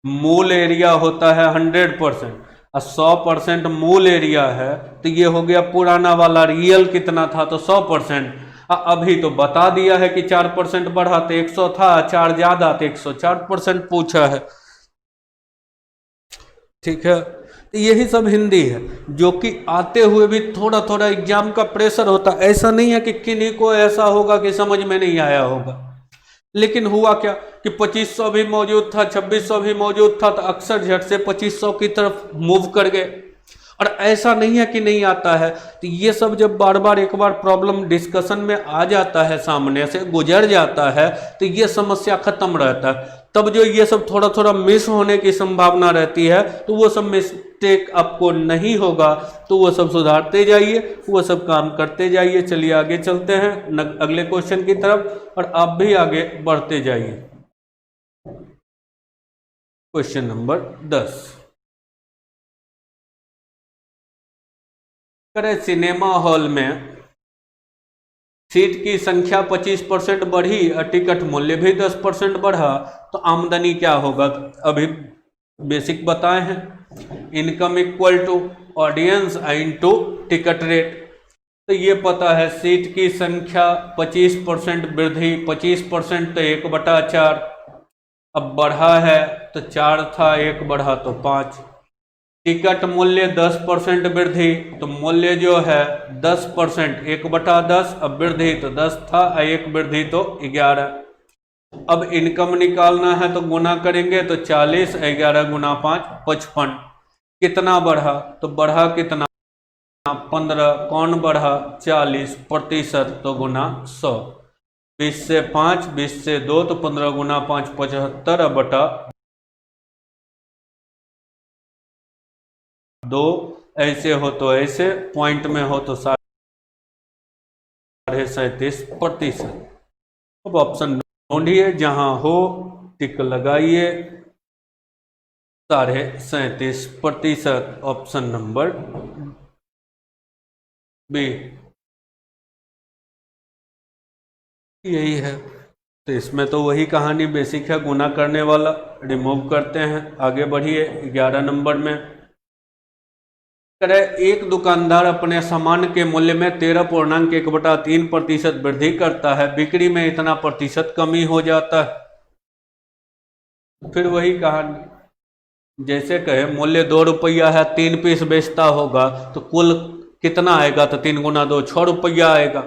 मूल एरिया होता है 100% और 100% मूल एरिया है, तो ये हो गया पुराना वाला। रियल कितना था, तो 100%। अभी तो बता दिया है कि 4% बढ़ा, तो 100 था, 4 ज्यादा तो 104% पूछा है। ठीक है, तो यही सब हिंदी है, जो कि आते हुए भी थोड़ा थोड़ा एग्जाम का प्रेशर होता। ऐसा नहीं है कि किन्हीं को ऐसा होगा कि समझ में नहीं आया होगा, लेकिन हुआ क्या कि 2500 भी मौजूद था, 2600 भी मौजूद था, तो अक्सर झट से 2500 की तरफ मूव कर गए। और ऐसा नहीं है कि नहीं आता है, तो ये सब जब बार बार एक बार प्रॉब्लम डिस्कशन में आ जाता है, सामने से गुजर जाता है, तो ये समस्या खत्म रहता है। तब जो ये सब थोड़ा थोड़ा मिस होने की संभावना रहती है, तो वो सब मिस्टेक आपको नहीं होगा, तो वो सब सुधारते जाइए, वो सब काम करते जाइए। चलिए आगे चलते हैं अगले क्वेश्चन की तरफ, और आप भी आगे बढ़ते जाइए। क्वेश्चन नंबर 10, करें सिनेमा हॉल में सीट की संख्या 25% बढ़ी और टिकट मूल्य भी 10% बढ़ा, तो आमदनी क्या होगा। अभी बेसिक बताए हैं, income equal to audience into ticket rate. तो ये पता है सीट की संख्या 25% वृद्धि, 25% तो 1/4, अब बढ़ा है तो 4 था, 1 बढ़ा तो 5। टिकट मूल्य 10% वृद्धि, तो मूल्य जो है 10%, 1/10, अब वृद्धि तो 10 था, 1 वृद्धि तो 11। अब इनकम निकालना है तो गुना करेंगे, तो 40, 11 गुना 5 55। कितना बढ़ा, तो बढ़ा कितना 15। कौन बढ़ा 40%, तो गुना 100। 20 से 5, 20 से 2, तो 15 गुना 5 75 बटा 2। ऐसे हो तो ऐसे, पॉइंट में हो तो 37.5%। अब ऑप्शन ढूंढिए, जहां हो टिक लगाइए। 37.5%, ऑप्शन नंबर बी यही है। तो इसमें तो वही कहानी बेसिक है, गुना करने वाला रिमूव करते हैं। आगे बढ़िए 11 नंबर में, एक दुकानदार अपने सामान के मूल्य में 13.1/3% वृद्धि करता है, बिक्री में इतना प्रतिशत कमी हो जाता है। फिर वही कहानी, जैसे कहे मूल्य 2 रुपया है, 3 पीस बेचता होगा, तो कुल कितना आएगा, तो 3 गुना 2 6 रुपया आएगा।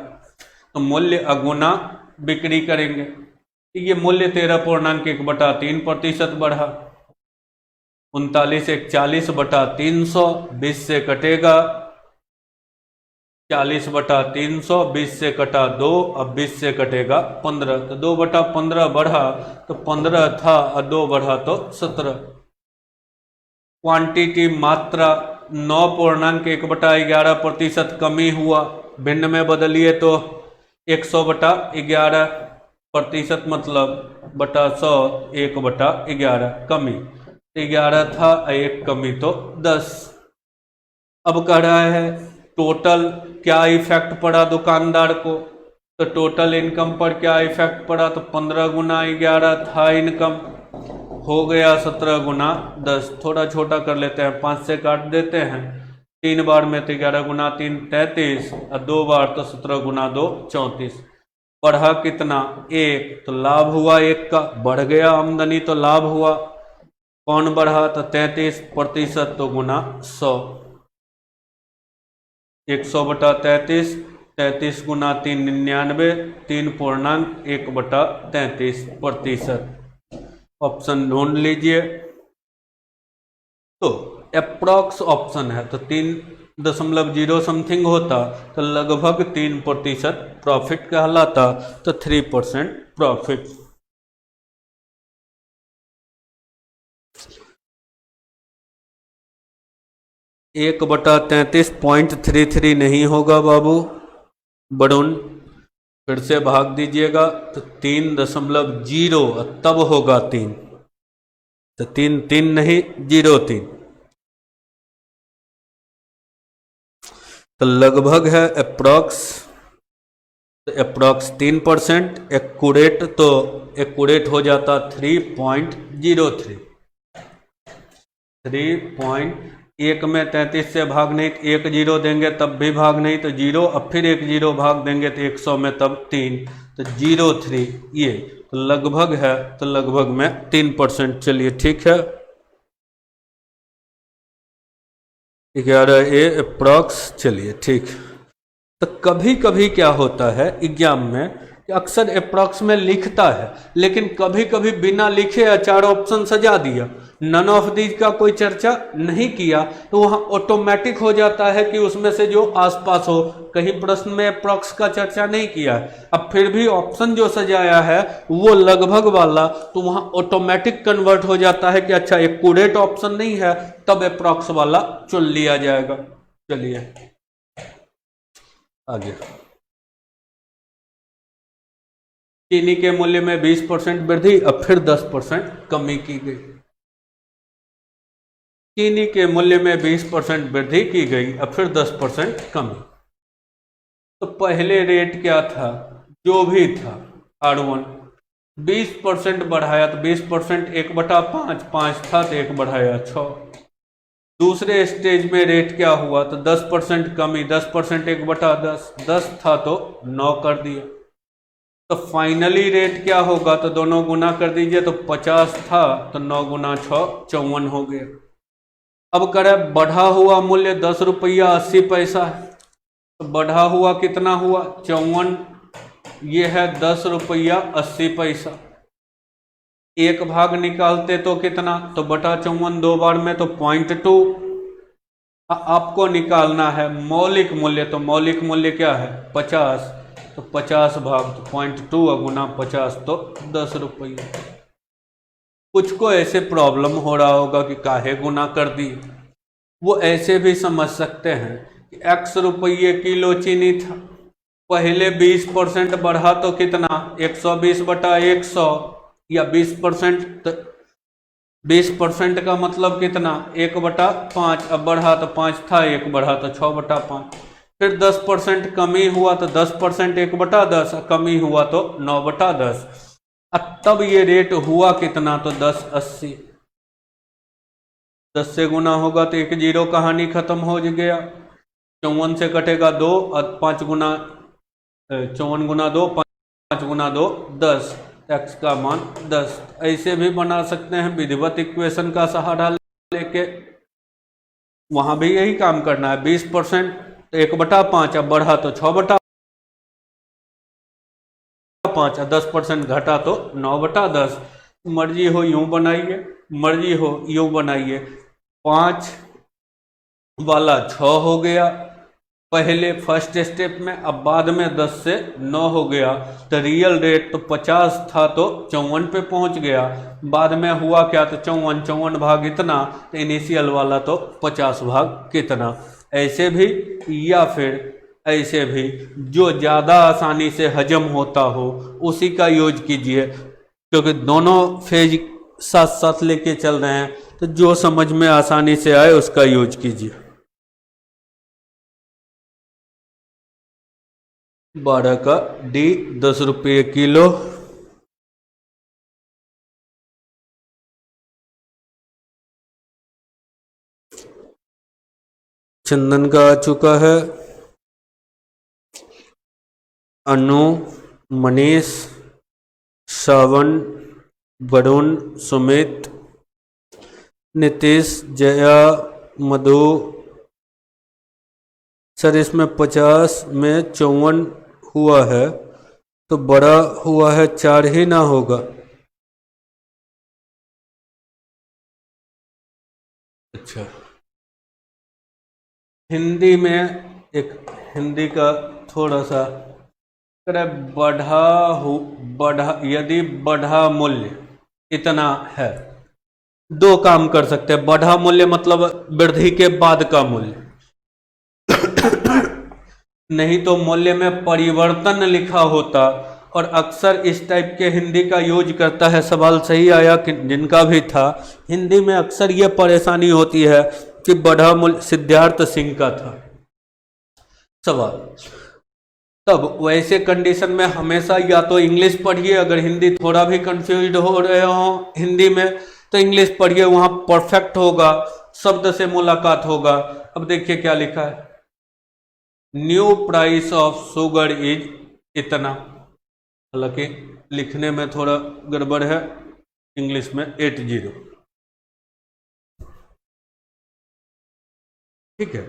तो मूल्य अगुना बिक्री करेंगे, ये मूल्य 13.1/3% बढ़ा। 39 × 40/300, 20 से कटेगा 40/300, 20 से कटा 2, अब 20 से कटेगा 15, तो 2/15 बढ़ा तो 15 था और 2 बढ़ा तो 17। क्वांटिटी मात्रा 9.1/11% कमी हुआ, भिन्न में बदलिए तो 100/11% मतलब बटा 100 1/11 कमी, 11 था 1 कमी तो 10। अब कह रहा है टोटल क्या इफेक्ट पड़ा दुकानदार को, तो टोटल इनकम पर क्या इफेक्ट पड़ा, तो 15 गुना 11 था इनकम, हो गया 17 गुना 10। थोड़ा छोटा कर लेते हैं, 5 से काट देते हैं, 3 बार में तो 11 गुना 3 33 और 2 बार तो 17 गुना 2 34। बढ़ा कितना 1, तो लाभ हुआ 1 का, बढ़ गया आमदनी तो लाभ हुआ। कौन बढ़ा, तो 33%, तो गुना 100, 100/33, 33 गुना 3 99, 3.1/33%। ऑप्शन ढूंढ लीजिए। तो अप्रॉक्स ऑप्शन है, तो 3.0 समथिंग होता तो लगभग 3% प्रॉफिट कहलाता, तो 3% प्रॉफिट। एक बटा 33.33 नहीं होगा बाबू बड़ून, फिर से भाग दीजिएगा तो 3.0 तब होगा 3, तो 3 नहीं 0 3, तो लगभग है अप्रॉक्स, तो अप्रॉक्स 3%, एक्यूरेट तो एक्यूरेट हो जाता 3.03। 3.1 में 33 से भाग नहीं, 1 0 देंगे तब भी भाग नहीं तो 0, अब फिर 1 0 भाग देंगे तो 100 में तब 3, तो 0.3 ये तो लगभग है, तो लगभग में 3%। चलिए ठीक है, 11A अप्रॉक्स। चलिए ठीक। तो कभी कभी क्या होता है एग्जाम में कि अक्सर अप्रॉक्स में लिखता है, लेकिन कभी कभी बिना लिखे 4 ऑप्शन सजा दिया, नन ऑफ दीज का कोई चर्चा नहीं किया, तो वहाँ ऑटोमेटिक हो जाता है कि उसमें से जो आसपास हो, कहीं प्रश्न में अप्रॉक्स का चर्चा नहीं किया है, अब फिर भी ऑप्शन जो सजाया है वो लगभग वाला, तो वहाँ ऑटोमेटिक कन्वर्ट हो जाता है कि अच्छा एक्यूरेट ऑप्शन नहीं है, तब अप्रॉक्स वाला चुन लिया जाएगा। चलिए आगे। चीनी के मूल्य में 20% वृद्धि, अब फिर 10% कमी की गई। चीनी के मूल्य में 20% वृद्धि की गई, अब फिर 10% कमी। तो पहले रेट क्या था, जो भी था R1, 20% बढ़ाया तो 20% 1/5, 5 था तो 1 बढ़ाया 6। दूसरे स्टेज में रेट क्या हुआ, तो 10% कमी, 10% 1/10, 10 था तो 9 कर दिया। तो फाइनली रेट क्या होगा, तो दोनों गुना कर दीजिए, तो 50 था तो 9 गुना 6 54 हो गया। अब करें बढ़ा हुआ मूल्य 10 रुपया 80 पैसा है, तो बढ़ा हुआ कितना हुआ 54, ये है 10 रुपया 80 पैसा। एक भाग निकालते तो कितना, तो बटा 54 दो बार में तो 0.2। आपको निकालना है मौलिक मूल्य, तो मौलिक मूल्य क्या है 50, तो 50 भाग तो 0.2 गुना 50 तो 10 रुपये। कुछ को ऐसे प्रॉब्लम हो रहा होगा कि काहे गुना कर दी, वो ऐसे भी समझ सकते हैं कि x रुपये किलो चीनी था, पहले 20% बढ़ा तो कितना 120/100 या 20%, तो 20% का मतलब कितना 1/5, अब बढ़ा तो 5 था 1 बढ़ा तो 6/5। फिर 10% कमी हुआ तो 10% 1/10, कमी हुआ तो 9/10। अब तब ये रेट हुआ कितना, तो 1080। 10 से गुना होगा तो 1 0 कहानी खत्म हो गया। 54 से कटेगा 2 और 5 गुना 54 गुना 2 5 गुना 2 10, x का मान 10। ऐसे भी बना सकते हैं विधिवत इक्वेशन का सहारा लेके, वहां भी यही काम करना है। 20% तो 1/5, अब बढ़ा तो 6/5, 10% घटा तो 9/10। मर्जी हो यूं बनाइए, मर्जी हो यूं बनाइए। 5 वाला 6 हो गया, पहले फर्स्ट स्टेप में, अब बाद में 10 से 9 हो गया, तो रियल रेट तो 50 था तो 54 पे पहुंच गया। बाद में हुआ क्या, तो 54, 54 भाग इतना, तो इनिशियल वाला तो 50 भाग कितना। ऐसे भी या फिर ऐसे भी, जो ज़्यादा आसानी से हजम होता हो उसी का यूज कीजिए, क्योंकि दोनों फेज साथ साथ लेके चल रहे हैं, तो जो समझ में आसानी से आए उसका यूज कीजिए। 12 का डी 10 रुपये किलो। चंदन का आ चुका है। अनु, मनीष, श्रावण, वरुण, सुमित, नीतीश, जया, मधु। सर इसमें 50 में 54 हुआ है, तो बड़ा हुआ है 4 ही ना होगा। अच्छा, हिंदी में एक हिंदी का थोड़ा सा करे, बढ़ा, यदि बढ़ा मूल्य इतना है, दो काम कर सकते हैं। बढ़ा मूल्य मतलब वृद्धि के बाद का मूल्य, नहीं तो मूल्य में परिवर्तन लिखा होता। और अक्सर इस टाइप के हिंदी का यूज करता है, सवाल सही आया कि जिनका भी था, हिंदी में अक्सर ये परेशानी होती है कि बढ़ा मूल्य, सिद्धार्थ सिंह का था सवाल। तब वैसे कंडीशन में हमेशा या तो इंग्लिश पढ़िए, अगर हिंदी थोड़ा भी कंफ्यूज हो रहे हो हिंदी में तो इंग्लिश पढ़िए, वहां परफेक्ट होगा, शब्द से मुलाकात होगा। अब देखिए क्या लिखा है, new price of sugar is इतना, हालांकि लिखने में थोड़ा गड़बड़ है, इंग्लिश में 80। ठीक है,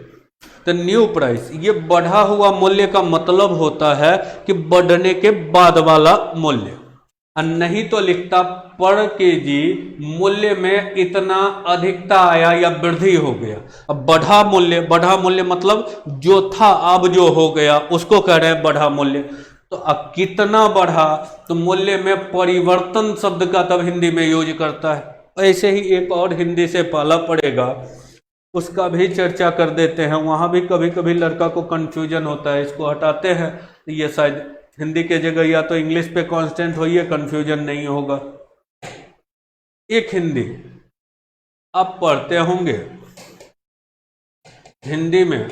तो न्यू प्राइस, ये बढ़ा हुआ मूल्य का मतलब होता है कि बढ़ने के बाद वाला मूल्य, और नहीं तो लिखता पर केजी मूल्य में इतना अधिकता आया या वृद्धि हो गया। अब बढ़ा मूल्य मतलब जो था अब जो हो गया उसको कह रहे हैं बढ़ा मूल्य। तो अब कितना बढ़ा, तो मूल्य में परिवर्तन शब्द का तब हिंदी में यूज करता है। ऐसे ही एक और हिंदी से पाला पड़ेगा, उसका भी चर्चा कर देते हैं। वहां भी कभी कभी लड़का को कंफ्यूजन होता है, इसको हटाते हैं, ये शायद हिंदी के जगह या तो इंग्लिश पे कांस्टेंट हो, ये कंफ्यूजन नहीं होगा। एक हिंदी आप पढ़ते होंगे, हिंदी में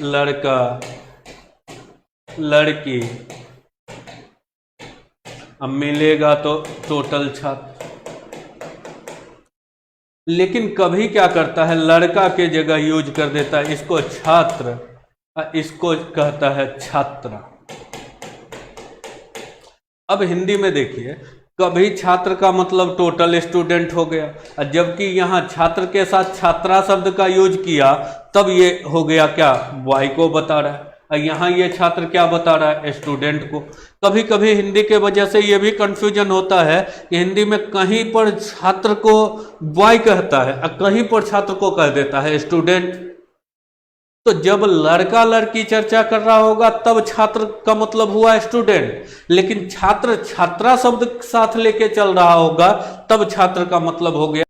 लड़का, लड़की, अब मिलेगा तो टोटल छात्र, लेकिन कभी क्या करता है, लड़का के जगह यूज कर देता है इसको छात्र, इसको कहता है छात्रा। अब हिंदी में देखिए, कभी छात्र का मतलब टोटल स्टूडेंट हो गया, और जबकि यहाँ छात्र के साथ छात्रा शब्द का यूज किया तब ये हो गया क्या, बॉय को बता रहा है, और यहाँ ये छात्र क्या बता रहा है, स्टूडेंट को। कभी कभी हिंदी के वजह से ये भी कंफ्यूजन होता है कि हिंदी में कहीं पर छात्र को बॉय कहता है और कहीं पर छात्र को कह देता है स्टूडेंट। तो जब लड़का लड़की चर्चा कर रहा होगा तब छात्र का मतलब हुआ स्टूडेंट, लेकिन छात्र छात्रा शब्द साथ लेके चल रहा होगा तब छात्र का मतलब हो गया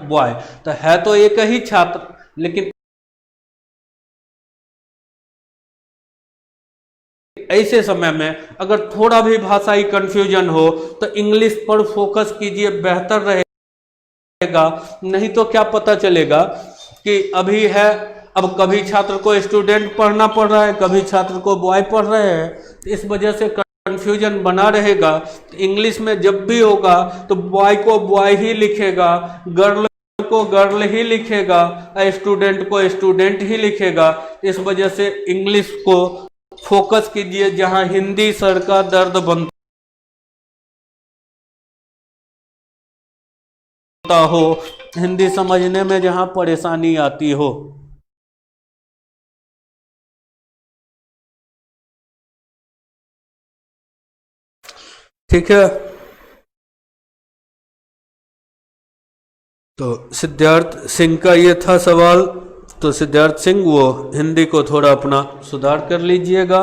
बॉय। तो है तो एक ही छात्र, लेकिन ऐसे समय में अगर थोड़ा भी भाषाई कंफ्यूजन हो तो इंग्लिश पर फोकस कीजिए, बेहतर रहेगा। नहीं तो क्या पता चलेगा कि अभी है, अब कभी छात्र को स्टूडेंट पढ़ना पड़ रहा है, कभी छात्र को बॉय पढ़ रहे हैं, तो इस वजह से कंफ्यूजन बना रहेगा। तो इंग्लिश में जब भी होगा तो बॉय को बॉय ही लिखेगा, गर्ल को गर्ल ही लिखेगा, स्टूडेंट को स्टूडेंट ही लिखेगा। इस वजह से इंग्लिश को फोकस कीजिए जहां हिंदी सर का दर्द बनता हो, हिंदी समझने में जहां परेशानी आती हो। ठीक है। तो सिद्धार्थ सिंह का ये था सवाल। तो सिद्धार्थ सिंह वो हिंदी को थोड़ा अपना सुधार कर लीजिएगा,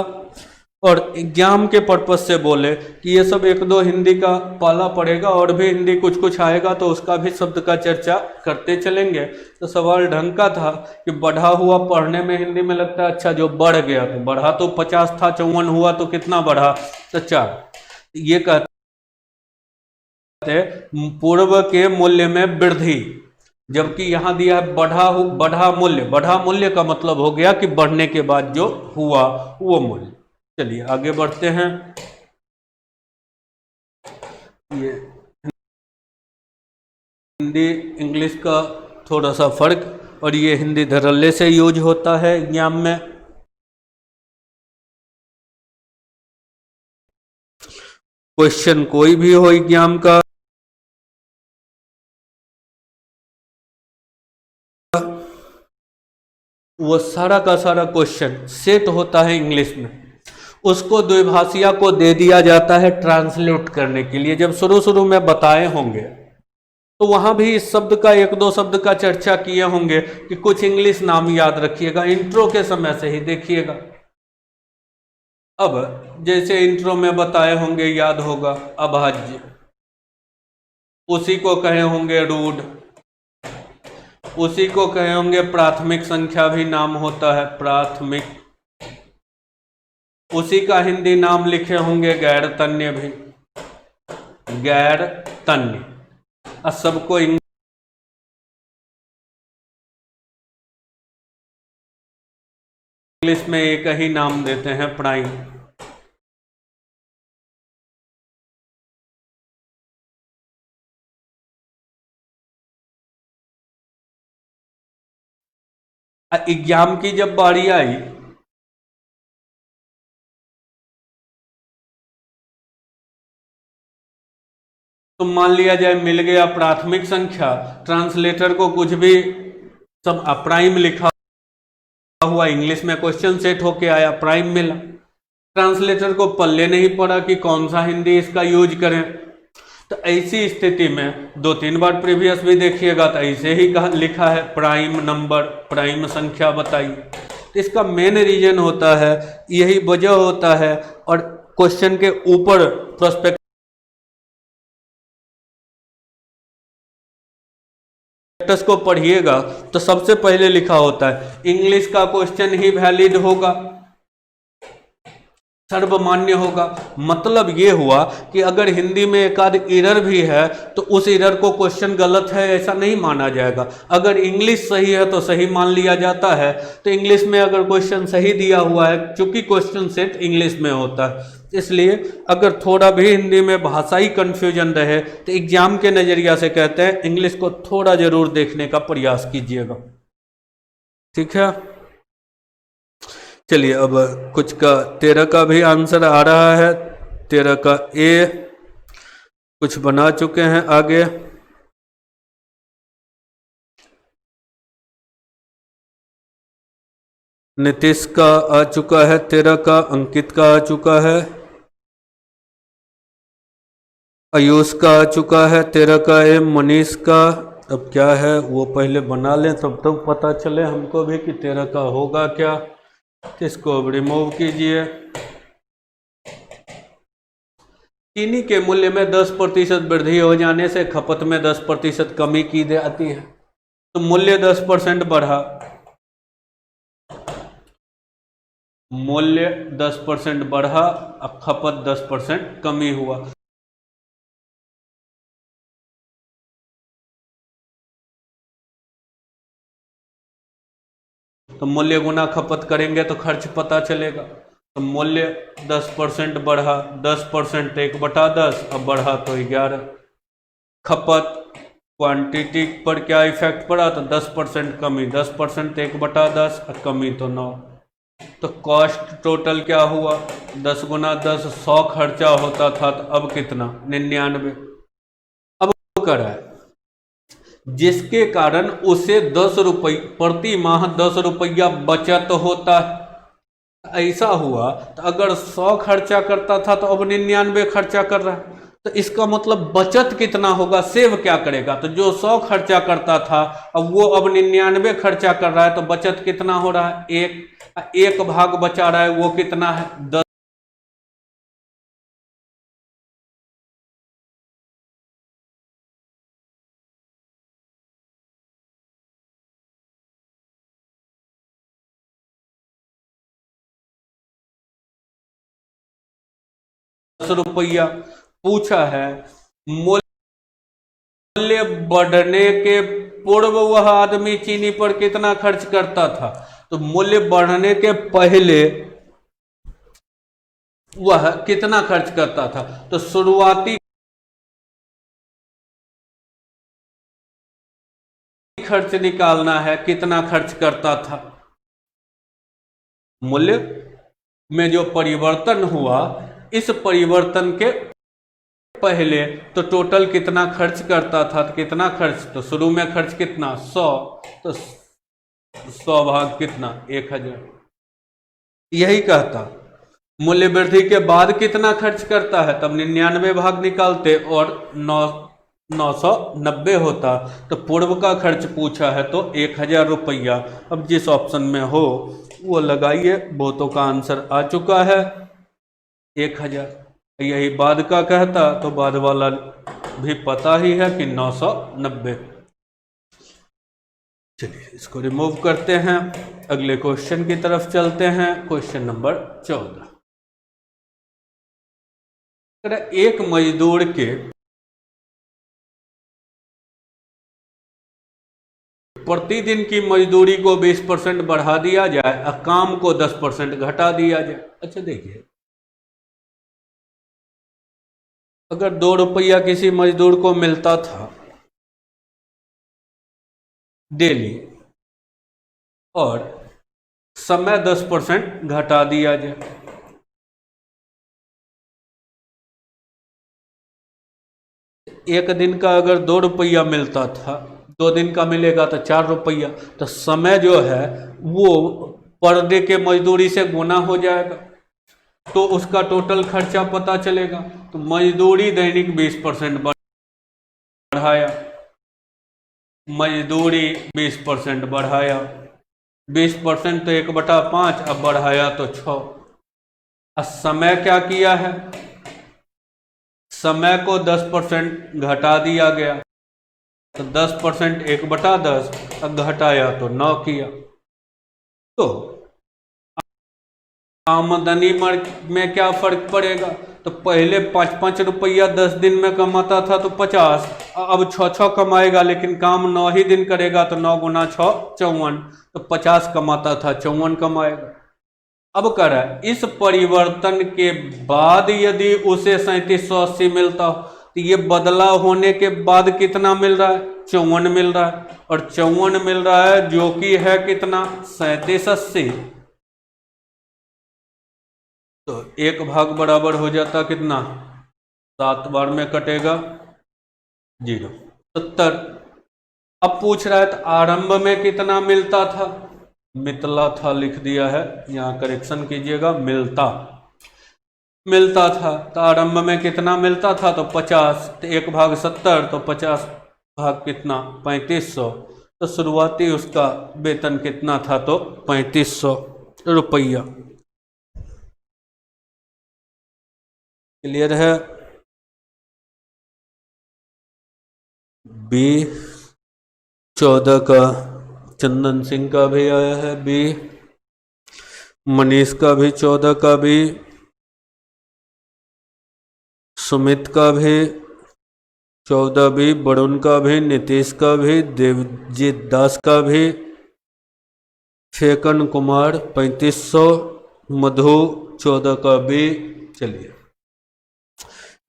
और एग्जाम के पर्पज से बोले कि ये सब एक दो हिंदी का पाला पड़ेगा और भी हिंदी कुछ कुछ आएगा तो उसका भी शब्द का चर्चा करते चलेंगे। तो सवाल ढंग का था कि बढ़ा हुआ पढ़ने में हिंदी में लगता है अच्छा, जो बढ़ गया तो बढ़ा तो 50 था, 54 हुआ तो कितना बढ़ा, तो 4। ये कहते पूर्व के मूल्य में वृद्धि, जबकि यहां दिया है बढ़ा मूल्य। बढ़ा मूल्य का मतलब हो गया कि बढ़ने के बाद जो हुआ वो मूल्य। चलिए आगे बढ़ते हैं। ये हिंदी इंग्लिश का थोड़ा सा फर्क, और ये हिंदी धड़ल्ले से यूज होता है एग्जाम में। क्वेश्चन कोई भी हो एग्जाम का, वो सारा का सारा क्वेश्चन सेट होता है इंग्लिश में, उसको द्विभाषिया को दे दिया जाता है ट्रांसलेट करने के लिए। जब शुरू शुरू में बताए होंगे तो वहां भी इस शब्द का एक दो शब्द का चर्चा किए होंगे कि कुछ इंग्लिश नाम याद रखिएगा, इंट्रो के समय से ही देखिएगा। अब जैसे इंट्रो में बताए होंगे, याद होगा अभाज्य, उसी को कहे होंगे रूढ़, उसी को कहे होंगे प्राथमिक संख्या भी नाम होता है प्राथमिक, उसी का हिंदी नाम लिखे होंगे गैर तन्य भी, गैर तन्य। और सबको इंग्लिश में एक ही नाम देते हैं प्राइम। एग्जाम की जब बारी आई तो मान लिया जाए मिल गया प्राथमिक संख्या, ट्रांसलेटर को कुछ भी सब प्राइम लिखा हुआ, इंग्लिश में क्वेश्चन सेट होके आया, प्राइम मिला। ट्रांसलेटर को पल्ले नहीं पड़ा कि कौन सा हिंदी इसका यूज करें। तो ऐसी स्थिति में 2-3 बार प्रीवियस भी देखिएगा तो ऐसे ही लिखा है प्राइम नंबर, प्राइम संख्या बताइए। तो इसका मेन रीजन होता है, यही वजह होता है। और क्वेश्चन के ऊपर प्रोस्पेक्ट को पढ़िएगा तो सबसे पहले लिखा होता है इंग्लिश का क्वेश्चन ही वैलिड होगा, सर्वमान्य होगा। मतलब ये हुआ कि अगर हिंदी में एक आध एरर भी है तो उस एरर को क्वेश्चन गलत है ऐसा नहीं माना जाएगा। अगर इंग्लिश सही है तो सही मान लिया जाता है। तो इंग्लिश में अगर क्वेश्चन सही दिया हुआ है, चूंकि क्वेश्चन सेट इंग्लिश में होता है, इसलिए अगर थोड़ा भी हिंदी में भाषाई कंफ्यूजन रहे तो एग्जाम के नज़रिया से कहते हैं इंग्लिश को थोड़ा जरूर देखने का प्रयास कीजिएगा। ठीक है, चलिए अब कुछ का 13 का भी आंसर आ रहा है। 13 का ए कुछ बना चुके हैं आगे। नीतीश का आ चुका है 13 का, अंकित का आ चुका है, आयुष का आ चुका है 13 का ए, मनीष का। अब क्या है वो पहले बना लें तब तो पता चले हमको भी कि 13 का होगा क्या। इसको रिमूव कीजिए। चीनी के मूल्य में 10% वृद्धि हो जाने से खपत में 10% कमी की जाती है। तो मूल्य 10% बढ़ा, मूल्य 10% बढ़ा, अब खपत 10% कमी हुआ। तो मूल्य गुना खपत करेंगे तो खर्च पता चलेगा। तो मूल्य 10% बढ़ा, 10% 1/10, अब बढ़ा तो 11। खपत क्वांटिटी पर क्या इफेक्ट पड़ा, तो 10% कमी, 10% 1/10 और कमी तो 9। तो कॉस्ट टोटल क्या हुआ, 10 गुना 10 100 खर्चा होता था, तो अब कितना 99। अब करा है जिसके कारण उसे 10 रुपये प्रति माह 10 रुपया बचत होता है। ऐसा हुआ तो अगर 100 खर्चा करता था तो अब 99 खर्चा कर रहा है। तो इसका मतलब बचत कितना होगा, सेव क्या करेगा। तो जो 100 खर्चा करता था अब वो अब 99 खर्चा कर रहा है, तो बचत कितना हो रहा है, एक भाग बचा रहा है, वो कितना है 10। ₹10 पूछा है। मूल्य बढ़ने के पूर्व वह आदमी चीनी पर कितना खर्च करता था। तो मूल्य बढ़ने के पहले वह कितना खर्च करता था। तो शुरुआती खर्च निकालना है, कितना खर्च करता था। मूल्य में जो परिवर्तन हुआ, इस परिवर्तन के पहले तो टोटल कितना खर्च करता था, तो कितना खर्च, तो शुरू में खर्च कितना 100, तो 100 भाग कितना 1000। यही कहता मूल्य वृद्धि के बाद कितना खर्च करता है, तब 99 भाग निकालते और 990 होता। तो पूर्व का खर्च पूछा है तो 1000 अब जिस ऑप्शन में हो वो लगाइए, बहुतों का आंसर आ चुका है 1000। यही बाद का कहता तो बाद वाला भी पता ही है कि 990। चलिए इसको रिमूव करते हैं, अगले क्वेश्चन की तरफ चलते हैं। Question number 14। एक मजदूर के प्रतिदिन की मजदूरी को 20% बढ़ा दिया जाए और काम को 10% घटा दिया जाए। अच्छा देखिए, अगर ₹2 किसी मजदूर को मिलता था डेली और समय 10% घटा दिया जाए, एक दिन का अगर ₹2 मिलता था, 2 दिन का मिलेगा तो ₹4। तो समय जो है वो पर डे के मजदूरी से गुना हो जाएगा, तो उसका टोटल खर्चा पता चलेगा। तो मजदूरी दैनिक 20% बढ़ाया, मजदूरी 20% बढ़ाया, 20% तो 1/5, अब बढ़ाया तो 6। अब समय क्या किया है, समय को 10% घटा दिया गया, तो 10% 1/10, अब घटाया तो 9 किया। तो आमदनी में क्या फर्क पड़ेगा, तो पहले 5-5 रुपया 10 दिन में कमाता था तो 50, अब 6-6 कमाएगा, लेकिन काम 9 ही दिन करेगा तो 9 गुना 6 54, तो 50 कमाता था 54 कमाएगा। अब करा इस परिवर्तन के बाद यदि उसे 3780 मिलता हो, तो ये बदलाव होने के बाद कितना मिल रहा है, 54 मिल रहा है, और 54 मिल रहा है जो कि है कितना 3780। तो 1 भाग बराबर हो जाता कितना, 7 बार में कटेगा 0, 70। अब पूछ रहा है तो आरंभ में कितना मिलता था, मितला था लिख दिया है, यहाँ करेक्शन कीजिएगा, मिलता था। तो आरंभ में कितना मिलता था, तो 50, तो 1 भाग 70, तो 50 भाग कितना 3500। तो शुरुआती उसका वेतन कितना था, तो ₹3500। क्लियर है। बी 14 का चंदन सिंह का भी आया है, बी मनीष का भी, 14 का भी, सुमित का भी 14 भी, वरुण का भी, नीतीश का भी, देवजीत दास का भी, फेकन कुमार 3500, मधु 14 का भी। चलिए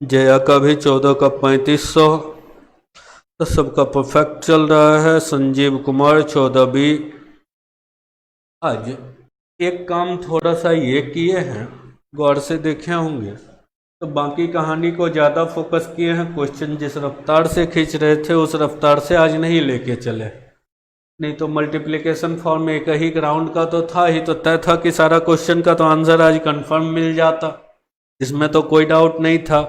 जया का भी 14 का 3500, तो सबका परफेक्ट चल रहा है। संजीव कुमार 14 भी। आज एक काम थोड़ा सा ये किए हैं, गौर से देखे होंगे, तो बाकी कहानी को ज़्यादा फोकस किए हैं। क्वेश्चन जिस रफ्तार से खींच रहे थे उस रफ्तार से आज नहीं लेके चले, नहीं तो मल्टीप्लिकेशन फॉर्म एक ही राउंड का तो था ही, तो तय था कि सारा क्वेश्चन का तो आंसर आज कंफर्म मिल जाता, इसमें तो कोई डाउट नहीं था।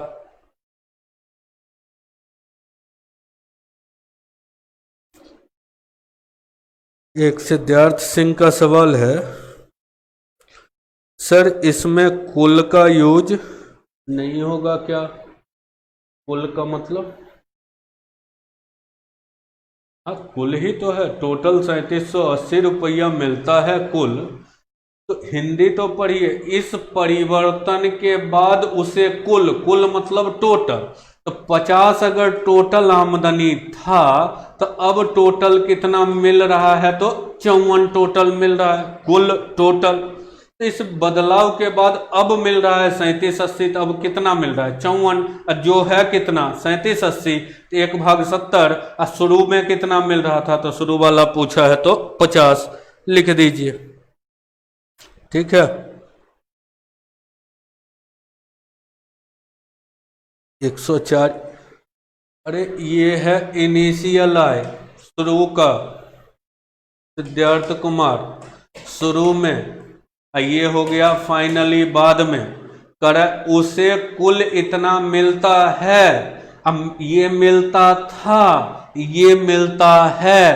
एक सिद्धार्थ सिंह का सवाल है, सर इसमें कुल का यूज नहीं होगा क्या? कुल का मतलब, हाँ कुल ही तो है, टोटल 3780 रुपया मिलता है कुल। तो हिंदी तो पढ़िए, इस परिवर्तन के बाद उसे कुल, कुल मतलब टोटल, तो 50 अगर टोटल आमदनी था तो अब टोटल कितना मिल रहा है? तो 54 टोटल मिल रहा है, कुल टोटल। तो इस बदलाव के बाद अब मिल रहा है 3780, तो अब कितना मिल रहा है? 54, जो है कितना 3780, तो 1/70, और शुरू में कितना मिल रहा था? तो शुरू वाला पूछा है तो 50 लिख दीजिए, ठीक है। 104, अरे ये है इनिशियल आय, शुरू का, सिद्धार्थ कुमार शुरू में, ये हो गया फाइनली बाद में कर, उसे कुल इतना मिलता है। अब ये मिलता था, ये मिलता है,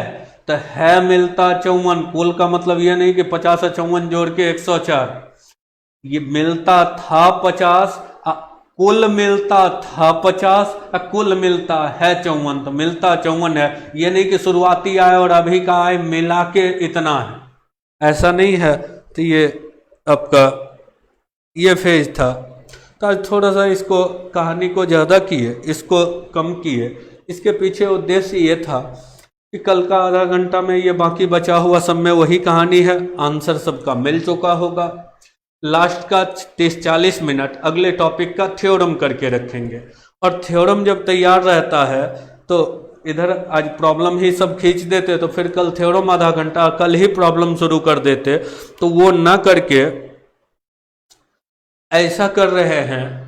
तो है मिलता 54, कुल का मतलब ये नहीं कि 50 और 54 जोड़ के 104, ये मिलता था 50, कुल मिलता था 50, कुल मिलता है 54, तो मिलता 54 है। ये नहीं कि शुरुआती आय और अभी का आय मिला के इतना है, ऐसा नहीं है। तो ये आपका ये फेज था। तो आज थोड़ा सा इसको कहानी को ज़्यादा किए, इसको कम किए। इसके पीछे उद्देश्य ये था कि कल का आधा घंटा में ये बाकी बचा हुआ सब में वही कहानी है, आंसर सबका मिल चुका होगा। लास्ट का 30-40 मिनट अगले टॉपिक का थ्योरम करके रखेंगे, और थ्योरम जब तैयार रहता है तो इधर आज प्रॉब्लम ही सब खींच देते, तो फिर कल थ्योरम आधा घंटा, कल ही प्रॉब्लम शुरू कर देते। तो वो ना करके ऐसा कर रहे हैं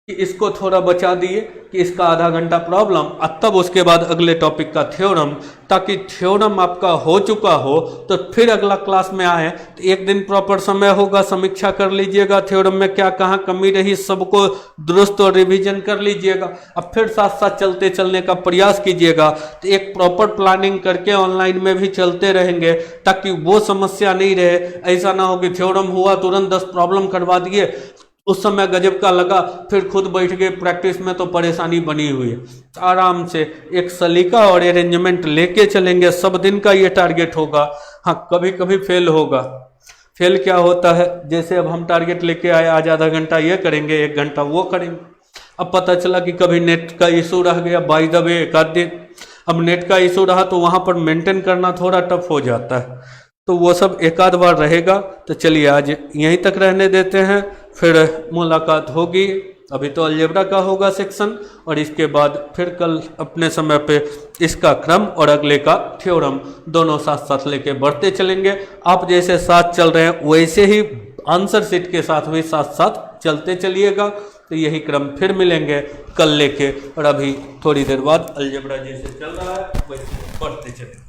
कि इसको थोड़ा बचा दिए कि इसका आधा घंटा प्रॉब्लम, और तब उसके बाद अगले टॉपिक का थ्योरम, ताकि थ्योरम आपका हो चुका हो तो फिर अगला क्लास में आए तो एक दिन प्रॉपर समय होगा, समीक्षा कर लीजिएगा थ्योरम में क्या कहाँ कमी रही, सबको दुरुस्त और रिवीजन कर लीजिएगा। अब फिर साथ साथ चलते चलने का प्रयास कीजिएगा। तो एक प्रॉपर प्लानिंग करके ऑनलाइन में भी चलते रहेंगे, ताकि वो समस्या नहीं रहे। ऐसा ना हो कि थ्योरम हुआ तुरंत 10 प्रॉब्लम करवा दिए, उस समय गजब का लगा, फिर खुद बैठ गए प्रैक्टिस में तो परेशानी बनी हुई है। आराम से एक सलीका और अरेंजमेंट लेके चलेंगे, सब दिन का ये टारगेट होगा। हाँ कभी कभी फेल होगा। फेल क्या होता है, जैसे अब हम टारगेट लेके आए, आज आधा घंटा ये करेंगे, 1 घंटा वो करेंगे। अब पता चला कि कभी नेट का इशू रह गया, बाय द वे एक आध दिन, अब नेट का इशू रहा तो वहाँ पर मेंटेन करना थोड़ा टफ हो जाता है। तो वो सब एक आध बार रहेगा। तो चलिए आज यहीं तक रहने देते हैं, फिर मुलाकात होगी। अभी तो अलजेब्रा का होगा सेक्शन, और इसके बाद फिर कल अपने समय पे इसका क्रम और अगले का थ्योरम दोनों साथ साथ लेके बढ़ते चलेंगे। आप जैसे साथ चल रहे हैं वैसे ही आंसर शीट के साथ भी साथ साथ चलते चलिएगा। तो यही क्रम फिर मिलेंगे कल लेके, और अभी थोड़ी देर बाद अलजेब्रा जैसे चल रहा है वैसे बढ़ते चलेंगे।